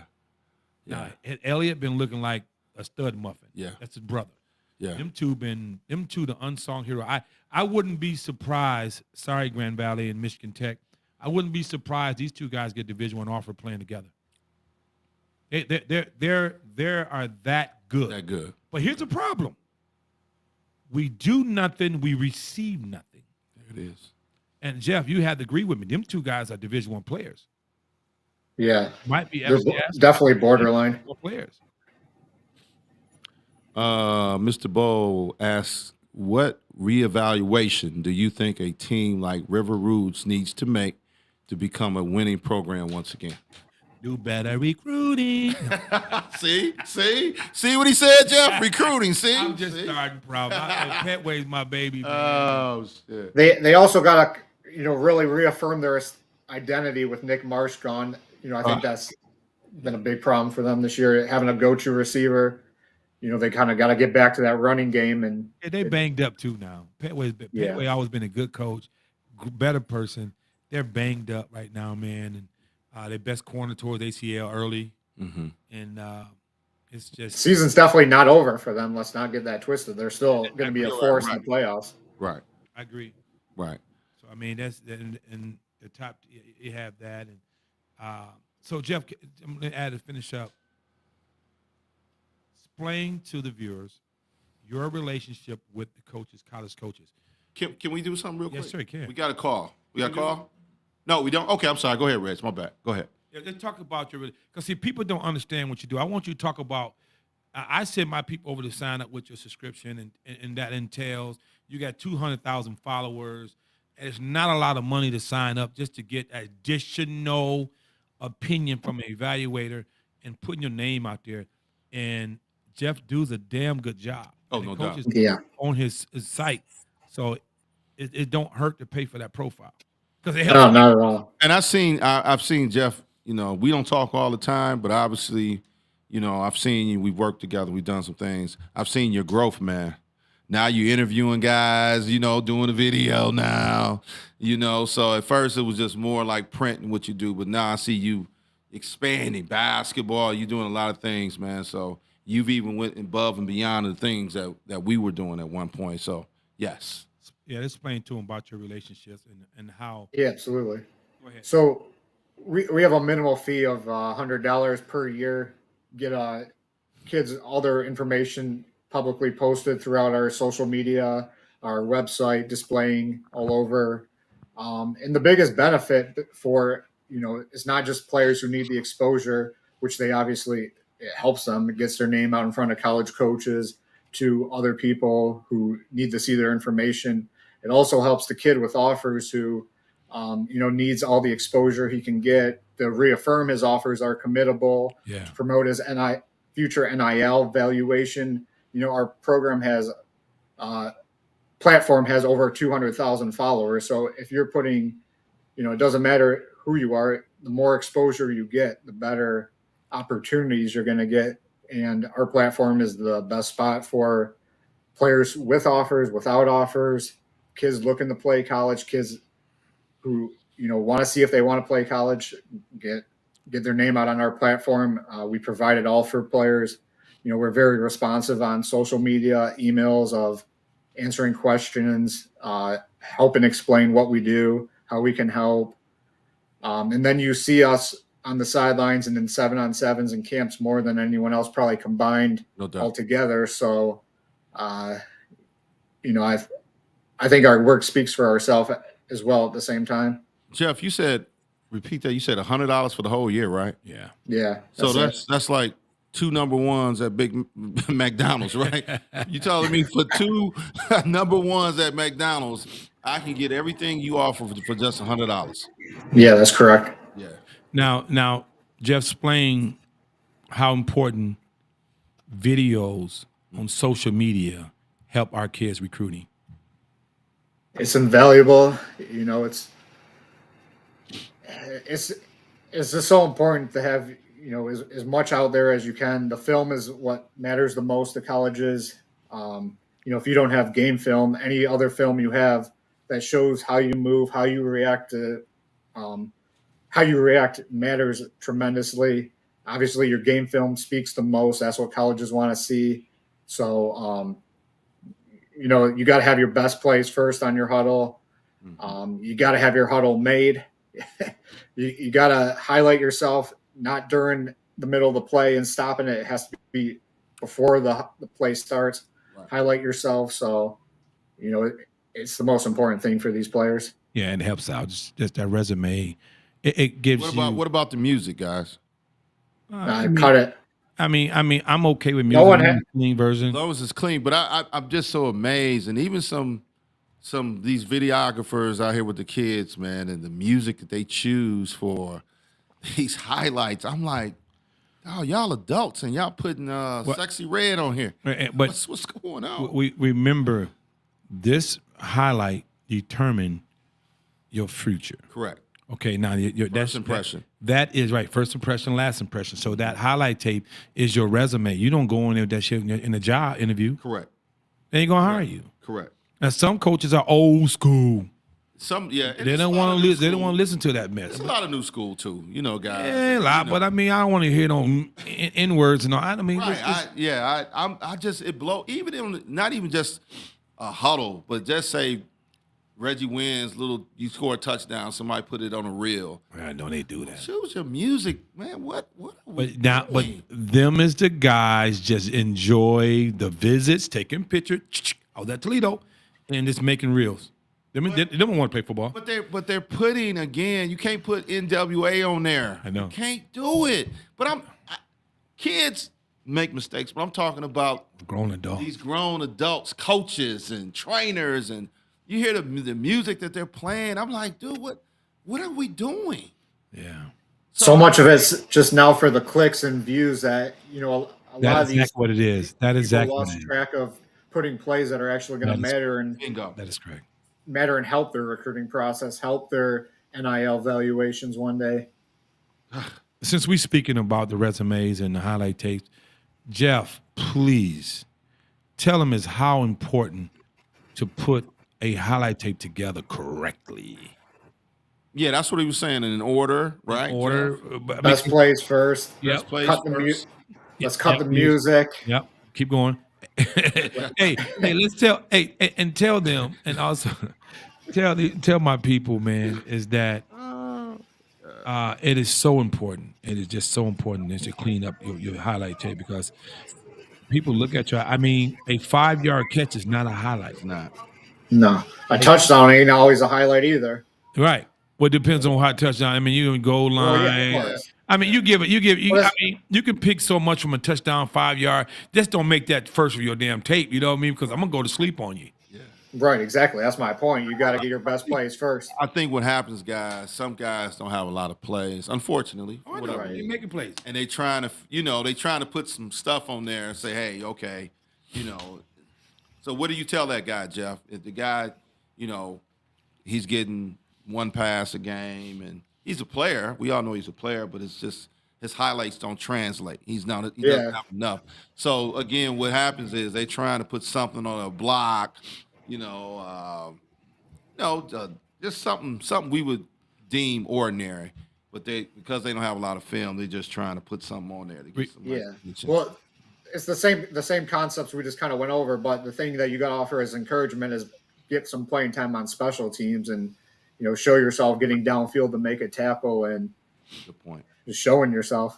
Now, Elliott been looking like a stud muffin. Yeah. That's his brother. yeah. Them two, the unsung hero. I wouldn't be surprised. Sorry, Grand Valley and Michigan Tech. I wouldn't be surprised these two guys get Division I offer playing together. They are that good. That good. But here's the problem: we do nothing, we receive nothing. There it is. And Jeff, you had to agree with me. Them two guys are Division I players. Yeah, Might be they're FCS definitely borderline. players. Mr. Bowl asks, what reevaluation do you think a team like River Roots needs to make to become a winning program once again? Do better recruiting. See what he said, Jeff? Recruiting. See, I'm just starting problem. Petway's my baby. Man. Oh shit. They also got to really reaffirm their identity with Nick Marsh gone. I think that's been a big problem for them this year, having a go-to receiver. They kind of got to get back to that running game, and They banged up too now. Petway always been a good coach, better person. They're banged up right now, man, and their best corner towards ACL early, Mm-hmm. and it's just season's definitely not over for them. Let's not get that twisted. They're still going to be a force in the playoffs. Right. I agree. Right. So I mean that's and the top you have that, and so Jeff, I'm going to add to finish up. Explain to the viewers your relationship with the coaches, college coaches. Can we do something real quick? Yes, sir, you can. We got a call. We got a call? No, we don't. Okay, I'm sorry. Go ahead, Reg. My bad. Go ahead. Yeah, let's talk about your because see, people don't understand what you do. I want you to talk about. I send my people over to sign up with your subscription, and that entails you got 200,000 followers, and it's not a lot of money to sign up just to get additional opinion from an evaluator and putting your name out there. And Jeff does a damn good job. Oh, And the no doubt. coaches Yeah. on his site, so it don't hurt to pay for that profile because it No, helps. not at all. And I've seen Jeff, we don't talk all the time, but obviously, I've seen you, we've worked together, we've done some things. I've seen your growth, man. Now you're interviewing guys, doing a video now, so at first it was just more like printing what you do, but now I see you expanding basketball, you're doing a lot of things, man. So you've even went above and beyond the things that we were doing at one point. So yes. Yeah, explain to them about your relationships and how. Yeah, absolutely. Go ahead. So we have a minimal fee of $100 per year. Get kids all their information publicly posted throughout our social media, our website, displaying all over. And the biggest benefit for it's not just players who need the exposure, which they obviously it helps them. It gets their name out in front of college coaches, to other people who need to see their information. It also helps the kid with offers who, needs all the exposure he can get to reaffirm his offers are committable, Yeah. to promote his future NIL valuation. Our program has platform has over 200,000 followers. So if you're putting, it doesn't matter who you are, the more exposure you get, the better opportunities you're going to get. And our platform is the best spot for players with offers, without offers, kids looking to play college, kids who, want to see if they want to play college, get their name out on our platform. We provide it all for players. We're very responsive on social media, emails of answering questions, helping explain what we do, how we can help. And then you see us on the sidelines and in 7-on-7s and camps more than anyone else probably combined No doubt. altogether. So, I think our work speaks for ourselves as well at the same time. Jeff, repeat that. You said $100 for the whole year, right? Yeah. Yeah. So it. that's like 2 number ones at Big McDonald's, right? You telling me for 2 number ones at McDonald's, I can get everything you offer for just $100. Yeah, that's correct. Yeah. Now, Jeff, explain how important videos on social media help our kids recruiting. It's invaluable. You know, it's just so important to have, you know, as much out there as you can. The film is what matters the most to colleges. You know, if you don't have game film, any other film you have that shows how you move, how you react matters tremendously. Obviously, your game film speaks the most. That's what colleges want to see. So, you know, you got to have your best plays first on your huddle. You got to have your huddle made. you got to highlight yourself, not during the middle of the play and stopping it. It has to be before the play starts. Right. Highlight yourself. So, you know, it's the most important thing for these players. Yeah, and it helps out. Just that resume. It gives what about the music, guys? Cut it. I mean, I'm okay with music. Clean version. As long as it's clean, but I'm just so amazed, and even some these videographers out here with the kids, man, and the music that they choose for these highlights. I'm like, oh, y'all adults, and y'all putting Sexy Red on here. But what's going on? We remember this highlight determine your future. Correct. Okay, now that's impression. That is right. First impression, last impression. So that highlight tape is your resume. You don't go in there with that shit in a job interview. Correct. They ain't gonna hire you. Correct. Now some coaches are old school. They don't want to. They don't want to listen to that mess. There's a lot of new school too, you know, guys. Yeah, a lot. You know. But I mean, I don't want to hear it on N words and all. I mean, right. I just it blow even in not even just a huddle, but just say Reggie wins, you score a touchdown, somebody put it on a reel. I know they do that. Choose your music, man. What but them is the guys just enjoy the visits, taking pictures. Oh, that Toledo, and just making reels. They don't want to play football. But they're putting, again, you can't put NWA on there. I know. You can't do it. But kids make mistakes, but I'm talking about grown adults. These grown adults, coaches and trainers, and you hear the music that they're playing. I'm like, dude, what are we doing? Yeah. So much of it's just now for the clicks and views that, you know, a lot of these. That's what it is. That is exactly what it is. Lost track of putting plays that are actually going to matter and bingo. That is correct. Matter and help their recruiting process, help their NIL valuations one day. Since we're speaking about the resumes and the highlight tapes, Jeff, please tell them how important to put a highlight tape together correctly. Yeah, that's what he was saying, in order, right? Best plays first. Yep. Best plays first. Let's cut the music. Yep. Keep going. hey, let's tell them, and also tell my people, man, is that it is so important. It is just so important to clean up your highlight tape, because people look at you. I mean, a 5-yard catch is not a highlight. It's not. No, a touchdown ain't always a highlight either. Right. Well, it depends on how touchdown. I mean, you can goal line. Yeah. I mean, I mean, you can pick so much from a touchdown 5-yard. Just don't make that first of your damn tape. You know what I mean? Because I'm gonna go to sleep on you. Yeah. Right. Exactly. That's my point. You got to get your best plays first. I think what happens, guys, some guys don't have a lot of plays, unfortunately. They're making plays, and they trying to put some stuff on there and say, hey, okay, you know. So what do you tell that guy, Jeff? If the guy, you know, he's getting one pass a game, and he's a player. We all know he's a player, but it's just his highlights don't translate. He doesn't have enough. So again, what happens is they trying to put something on a block, just something we would deem ordinary, but because they don't have a lot of film, they're just trying to put something on there to get some attention. Well, it's the same concepts we just kind of went over, but the thing that you got to offer as encouragement is get some playing time on special teams and, you know, show yourself getting downfield to make a tackle and good point. Just showing yourself.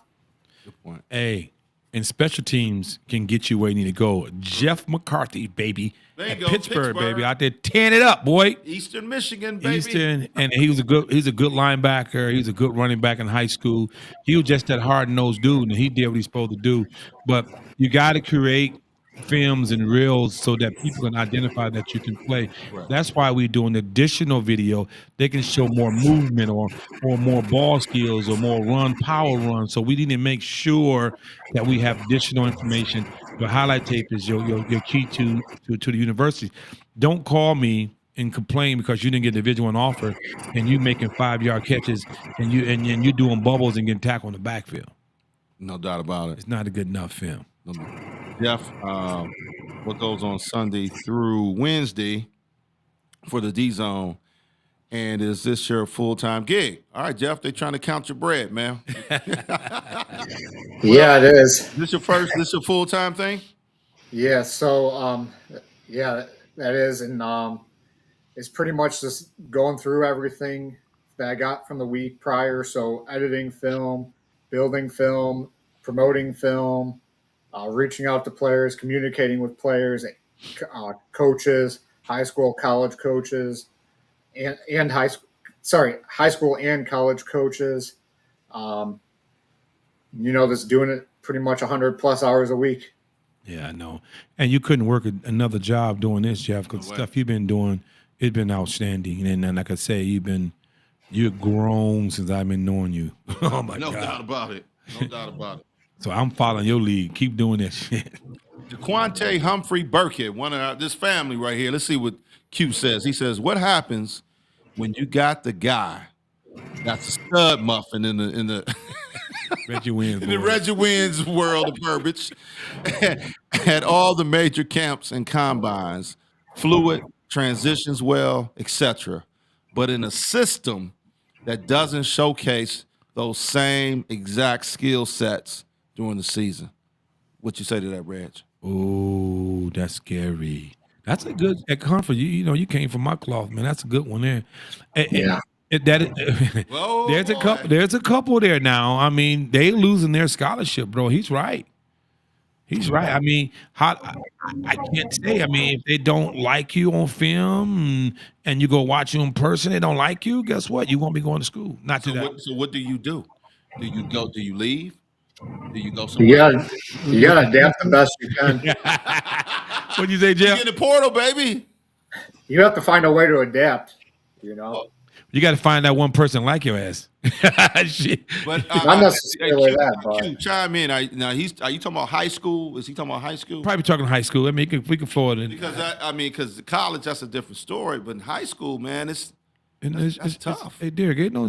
Good point. Hey, and special teams can get you where you need to go. Jeff McCarthy, baby, There you at go, Pittsburgh, Pittsburgh. baby, out there tearing it up, boy. Eastern Michigan, baby. Eastern, and he's a good linebacker. He's a good running back in high school. He was just that hard nosed dude, and he did what he's supposed to do. But you got to create films and reels so that people can identify that you can play. Right. That's why we do an additional video. They can show more movement or more ball skills or more power run. So we need to make sure that we have additional information. The highlight tape is your key to the university. Don't call me and complain because you didn't get the Division I offer and you making 5-yard catches and you doing bubbles and getting tackled in the backfield. No doubt about it. It's not a good enough film. Jeff, what goes on Sunday through Wednesday for the D Zone? And is this your full-time gig? All right, Jeff, they trying to count your bread, man. Yeah, it is. This your full-time thing? Yeah. So, yeah, that is. And it's pretty much just going through everything that I got from the week prior. So editing film, building film, promoting film, reaching out to players, communicating with players, coaches, high school, college coaches, and high school and college coaches. Just doing it pretty much 100+ hours a week. Yeah, I know. And you couldn't work another job doing this, Jeff, because No way. stuff you've been doing, it's been outstanding. And like I say, you're grown since I've been knowing you. Oh my No God. doubt about it. No doubt about it. So I'm following your lead. Keep doing this shit. DeQuante Humphrey Burkett, one of this family right here. Let's see what Q says. He says, "What happens when you got the guy that's a stud muffin in the Reggie wins. in the boy. Reggie Wins world of verbiage at all the major camps and combines, fluid, transitions well, etc. But in a system that doesn't showcase those same exact skill sets during the season." What you say to that, Reg? Oh, that's scary. That's a good at comfort. You came from my cloth, man. That's a good one there. Yeah. Whoa, There's a boy. couple. There's a couple there now. I mean, they losing their scholarship, bro. He's right. He's right. I mean, I can't say. I mean, if they don't like you on film and you go watch you in person, they don't like you. Guess what? You won't be going to school. Not to that. So what do you do? Do you go? Do you leave? Do you go somewhere? You gotta adapt the best you can. What'd you say, You Jeff? get in the portal, baby. You have to find a way to adapt. You got to find that one person like your ass. Shit. But Not necessarily that, but Q, chime in. Are you talking about high school? Is he talking about high school? Probably talking high school. I mean, we can forward it. Because college, that's a different story. But in high school, man, it's tough. Hey, Derek, ain't no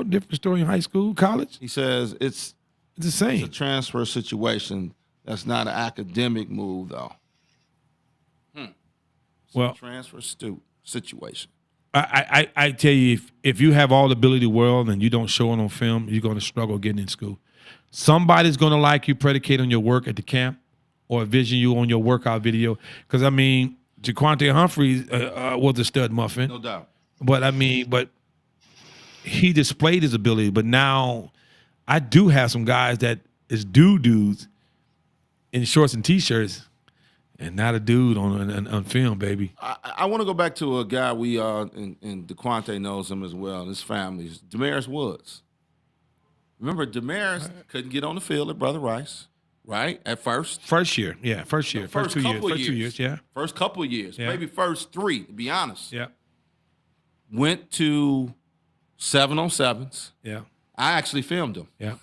different story in high school, college. he says it's It's the a same. transfer situation. That's not an academic move, though. Well, Transfer situation. I tell you, if you have all the ability in the world and you don't show it on film, you're going to struggle getting in school. Somebody's going to like you, predicate on your work at the camp, or vision you on your workout video. Because I mean, DeQuante Humphreys was a stud muffin, No doubt. but he displayed his ability. But now, I do have some guys that is dudes in shorts and t-shirts, and not a dude on film, baby. I want to go back to a guy we and DeQuante knows him as well. His family is Damaris Woods. Remember, Damaris couldn't get on the field at Brother Rice, right? At first. First year, yeah. First 2 years. First 2 years, yeah. First couple of years, Yeah. maybe first 3, to be honest. Yeah, Went to 7-on-7s. yeah, I actually filmed him. yeah.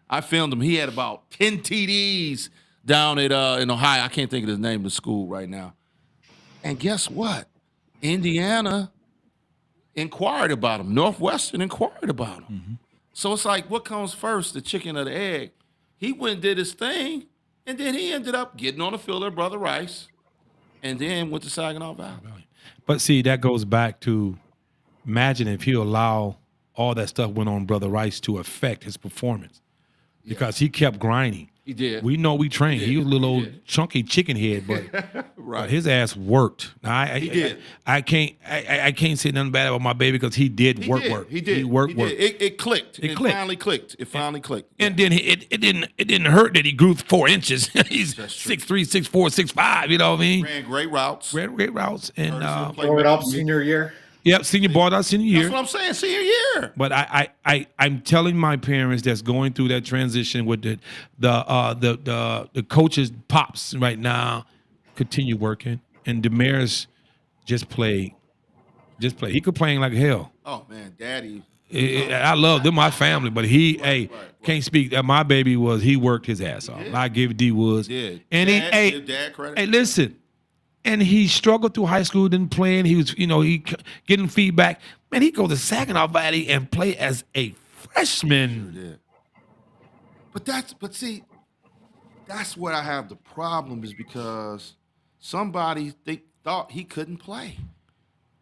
I filmed him. He had about 10 TDs down at in Ohio. I can't think of the name of the school right now. And guess what? Indiana inquired about him. Northwestern inquired about him. Mm-hmm. So it's like, what comes first, the chicken or the egg? He went and did his thing, and then he ended up getting on the field at Brother Rice, and then went to Saginaw Valley. But see, that goes back to imagine if he allow all that stuff went on Brother Rice to affect his performance, because he kept grinding. He did. We know we trained. He was a little He old chunky chicken head, but, Right. but his ass worked. Now, He did. I can't say nothing bad about my baby because he did work. He did. He worked. It clicked. It clicked. Finally clicked. It finally clicked. And then it didn't hurt that he grew 4 inches. He's That's true. 6'3", 6'4", 6'5", you know what I mean? Ran great routes. Ran great routes. And Curtis would Blow it up play senior year. yep, senior ball out senior year. That's what I'm saying. Senior year. But I'm telling my parents that's going through that transition with the coaches pops right now, continue working. And Damaris just play. He could play like hell. Oh man, Daddy. I love them, my family, but can't speak. My baby he worked his ass off. I give D Woods. Did. And Give Dad credit. hey, listen. And he struggled through high school, didn't play, and he was, he getting feedback. Man, he goes to Saginaw Valley and play as a freshman. Did. But see, that's what I have the problem is because somebody thought he couldn't play.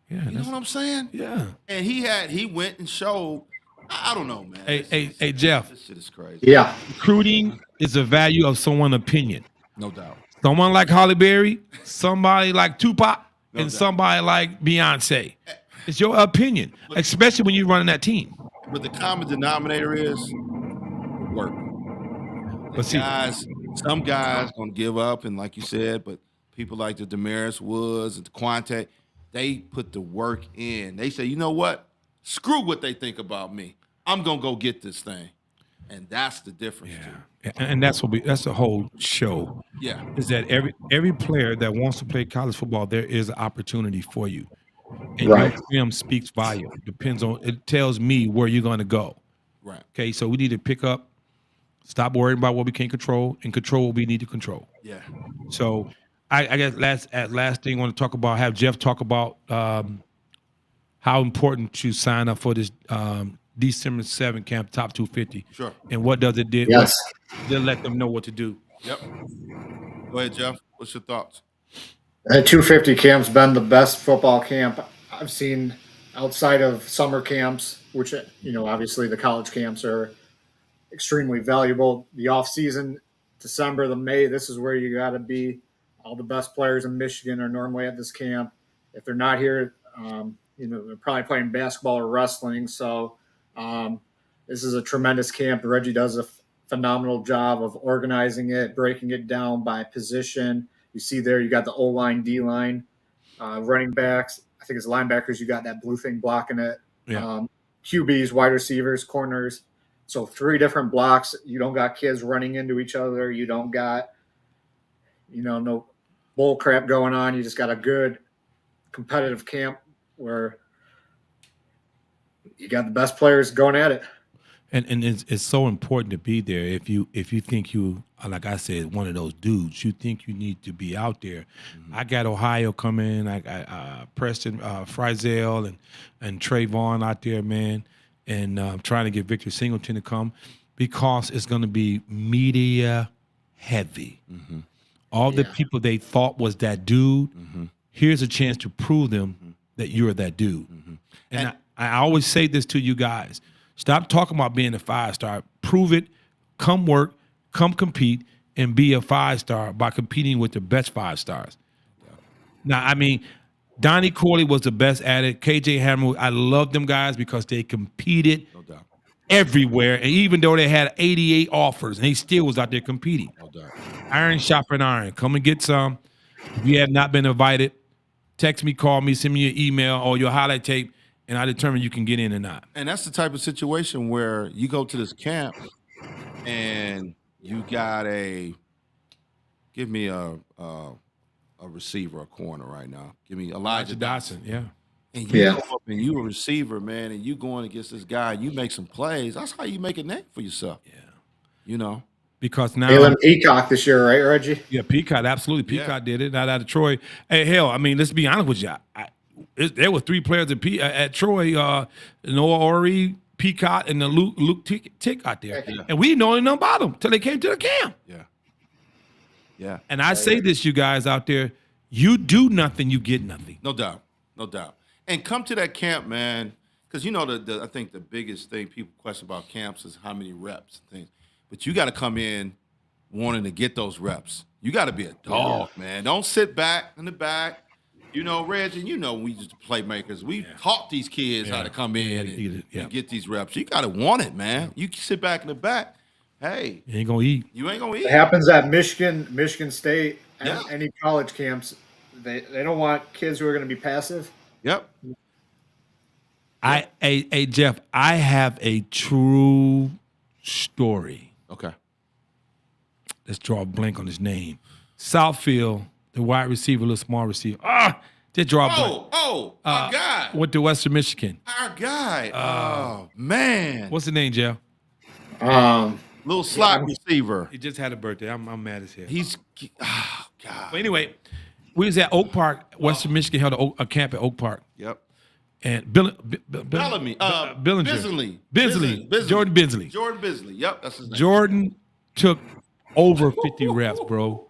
Yeah, You know what I'm saying? yeah. And he went and showed. I don't know, man. Hey, Jeff. This shit is crazy. Yeah. Recruiting is the value of someone's opinion. No doubt. Someone like Holly Berry, somebody like Tupac, No and doubt. somebody like Beyonce. It's your opinion, especially when you're running that team. But the common denominator is work. But see, Some guys gonna give up, and like you said, but people like the Damaris Woods and the Quante, they put the work in. They say, you know what? Screw what they think about me. I'm gonna go get this thing, and that's the difference. Too. and that's that's the whole show. Yeah. Is that every player that wants to play college football, there is an opportunity for you. And Right. your film speaks volume. It tells me where you're going to go. Right. Okay, so we need to pick up, stop worrying about what we can't control, and control what we need to control. Yeah. So I guess last thing I want to talk about, have Jeff talk about how important to sign up for this December 7th camp, Top 250. Sure. And what does it do? Yes. They'll let them know what to do. Yep. Go ahead, Jeff. What's your thoughts? That 250 camp's been the best football camp I've seen outside of summer camps, which, obviously the college camps are extremely valuable. The off season, December to May, this is where you got to be. All the best players in Michigan are normally at this camp. If they're not here, they're probably playing basketball or wrestling. So this is a tremendous camp. Reggie does a phenomenal job of organizing it, breaking it down by position. You see there, you got the O-line, D-line, running backs. I think it's linebackers. You got that blue thing blocking it. Yeah. QBs, wide receivers, corners. So 3 different blocks. You don't got kids running into each other. You don't got, no bull crap going on. You just got a good competitive camp where you got the best players going at it. And it's so important to be there. If you think you, like I said, one of those dudes, you think you need to be out there. Mm-hmm. I got Ohio coming. I got Preston Frizzell and Trayvon out there, man, and trying to get Victor Singleton to come because it's going to be media heavy. Mm-hmm. All the people they thought was that dude, here's a chance to prove them that you're that dude. Mm-hmm. And I always say this to you guys. Stop talking about being a 5-star. Prove it. Come work. Come compete and be a 5-star by competing with the best 5-stars. Now, I mean, Donnie Corley was the best at it. KJ Hammer, I love them guys because they competed everywhere. And even though they had 88 offers, and he still was out there competing. Iron shopping iron. Come and get some. If you have not been invited, text me, call me, send me your email or your highlight tape, and I determine you can get in or not. And that's the type of situation where you go to this camp and you got give me a receiver, a corner right now. Give me Elijah Dotson. Yeah. And you go up and you a receiver, man, and you going against this guy, you make some plays. That's how you make a name for yourself. Yeah. Because now Jalen Peacock this year, right, Reggie? Yeah, Peacock, absolutely. Peacock did it. Not out of Troy. Hey, hell, I mean, let's be honest with you. There were 3 players at Troy, Noah Ori, Peacock, and the Luke Tick out there. Yeah. And we didn't know anything about them until they came to the camp. Yeah. And I say this, you guys out there, you do nothing, you get nothing. No doubt. And come to that camp, man, because I think the biggest thing people question about camps is how many reps and things. But you got to come in wanting to get those reps. You got to be a dog, man. Don't sit back in the back. You know, Reggie, you know we just playmakers. We taught these kids how to come in and get these reps. You got to want it, man. You sit back in the back. Hey, you ain't gonna eat. You ain't gonna eat. It happens at Michigan State, Yeah. any college camps. They don't want kids who are going to be passive. Yep. Hey Jeff, I have a true story. Okay. Let's draw a blank on his name. Southfield, the wide receiver, little small receiver. Just draw a blank. Our guy. Went to Western Michigan. Our guy. Oh man. What's the name, Jeff? Little slot receiver. He just had a birthday. I'm mad as hell. He's God. But anyway, we was at Oak Park. Western Michigan held a camp at Oak Park. Yep. And Bellamy. Billinger. Bisley. Jordan Bisley. Jordan Bisley. Yep, that's his name. Jordan took over 50 reps, bro.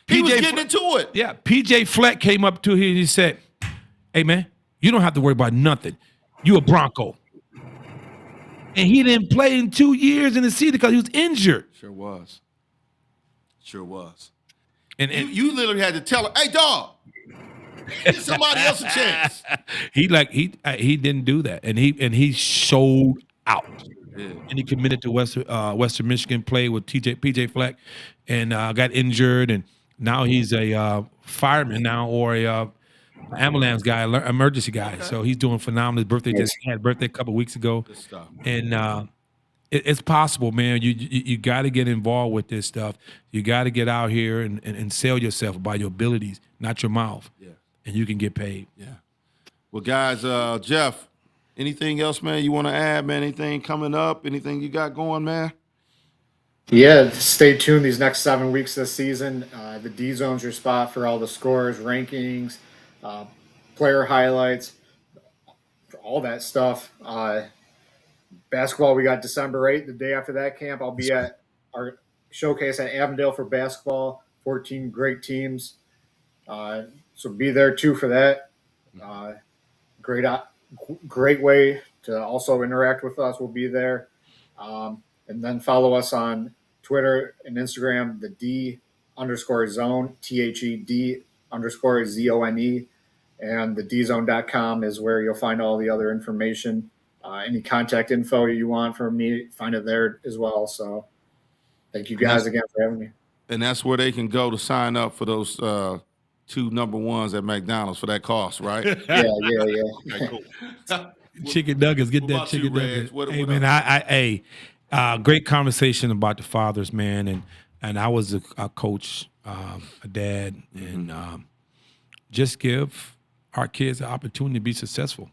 He was getting into it. Yeah, PJ Fleck came up to him and he said, "Hey man, you don't have to worry about nothing. You a Bronco." And he didn't play in 2 years in the season because he was injured. Sure was. And you literally had to tell her, "Hey, dog, give somebody else a chance." he didn't do that, and he showed out. Yeah. And he committed to Western Michigan, played with PJ Fleck, and got injured, and now he's a fireman now or a ambulance guy, emergency guy. Okay. So he's doing phenomenal. His birthday just had a birthday a couple of weeks ago. Good stuff. And it's possible, man. You got to get involved with this stuff. You got to get out here and sell yourself by your abilities, not your mouth. Yeah. And you can get paid. Yeah. Well, guys, Jeff, anything else, man, you want to add, man? Anything coming up? Anything you got going, man? Yeah, stay tuned these next 7 weeks this season. The D Zone's your spot for all the scores, rankings, player highlights, all that stuff. Basketball, we got December 8th, the day after that camp. I'll be at our showcase at Avondale for basketball, 14 great teams. So be there too for that. Great way to also interact with us. We'll be there. And then follow us on Twitter and Instagram, the D_zone, THED_ZONE. And the DZone.com is where you'll find all the other information. Any contact info you want from me, find it there as well. So thank you guys again for having me. And that's where they can go to sign up for those 2 number ones at McDonald's for that cost, right? Yeah. Okay, cool. Chicken nuggets, get that chicken nugget. Hey, man, great conversation about the fathers, man. And I was a coach, a dad, and just give our kids the opportunity to be successful.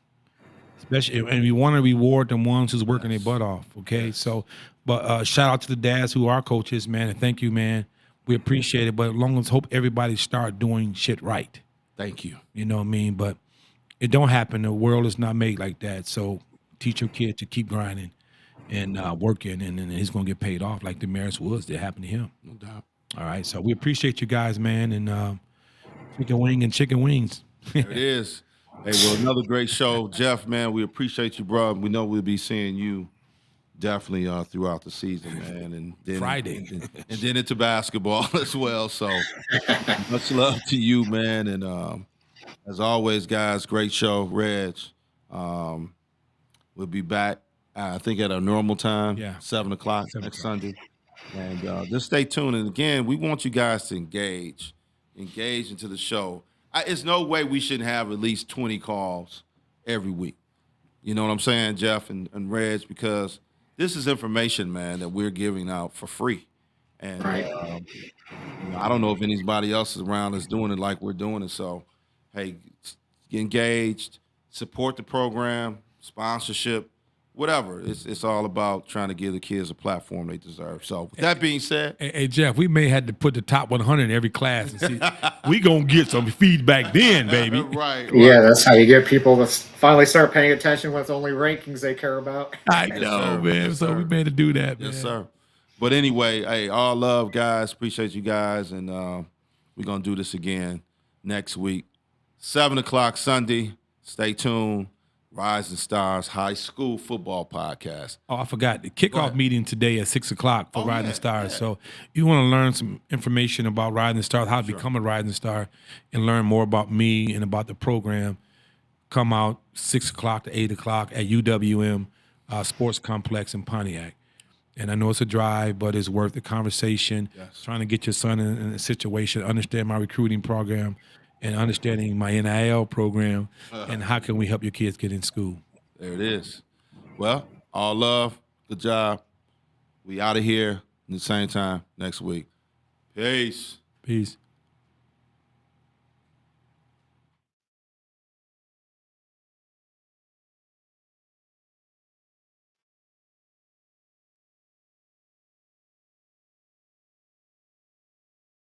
Especially, and we want to reward the ones who's working their butt off. Okay, yes. So, but shout out to the dads who are coaches, man, and thank you, man. We appreciate it. But as long as hope everybody start doing shit right. Thank you. You know what I mean? But it don't happen. The world is not made like that. So teach your kid to keep grinding and working, and he's gonna get paid off like Damaris Woods did happen to him. No doubt. All right. So we appreciate you guys, man, and chicken wing and chicken wings. There it is. Hey, well, another great show. Jeff, man, we appreciate you, bro. We know we'll be seeing you definitely throughout the season, man. And then Friday. and then into basketball as well. So much love to you, man. And as always, guys, great show. Reg, we'll be back, I think, at our normal time, 7 o'clock next Sunday. And just stay tuned. And again, we want you guys to engage into the show. It's no way we shouldn't have at least 20 calls every week. You know what I'm saying, Jeff and Reg? Because this is information, man, that we're giving out for free. And I don't know if anybody else around is doing it like we're doing it. So, hey, get engaged, support the program, sponsorship, whatever. It's all about trying to give the kids a platform they deserve. So with that being said, hey Jeff, we may have to put the top 100 in every class and see. We gonna get some feedback then, baby. Right. Yeah, that's how you get people to finally start paying attention with only rankings they care about. I know, man. So we made to do that, man. Yes, sir. But anyway, hey, all love, guys. Appreciate you guys, and we're gonna do this again next week, 7 o'clock Sunday. Stay tuned. Rising Stars High School Football Podcast. Oh, I forgot the kickoff ahead. meeting today at 6:00 for Oh, Rising yeah, Stars. yeah. So you want to learn some information about Rising Stars, how to become a Rising Star, and learn more about me and about the program. Come out 6:00 to 8:00 at UWM Sports Complex in Pontiac. And I know it's a drive, but it's worth the conversation. Yes. Trying to get your son in a situation, understand my recruiting program, and understanding my NIL program, and how can we help your kids get in school. There it is. Well, all love. Good job. We out of here at the same time next week. Peace. Peace.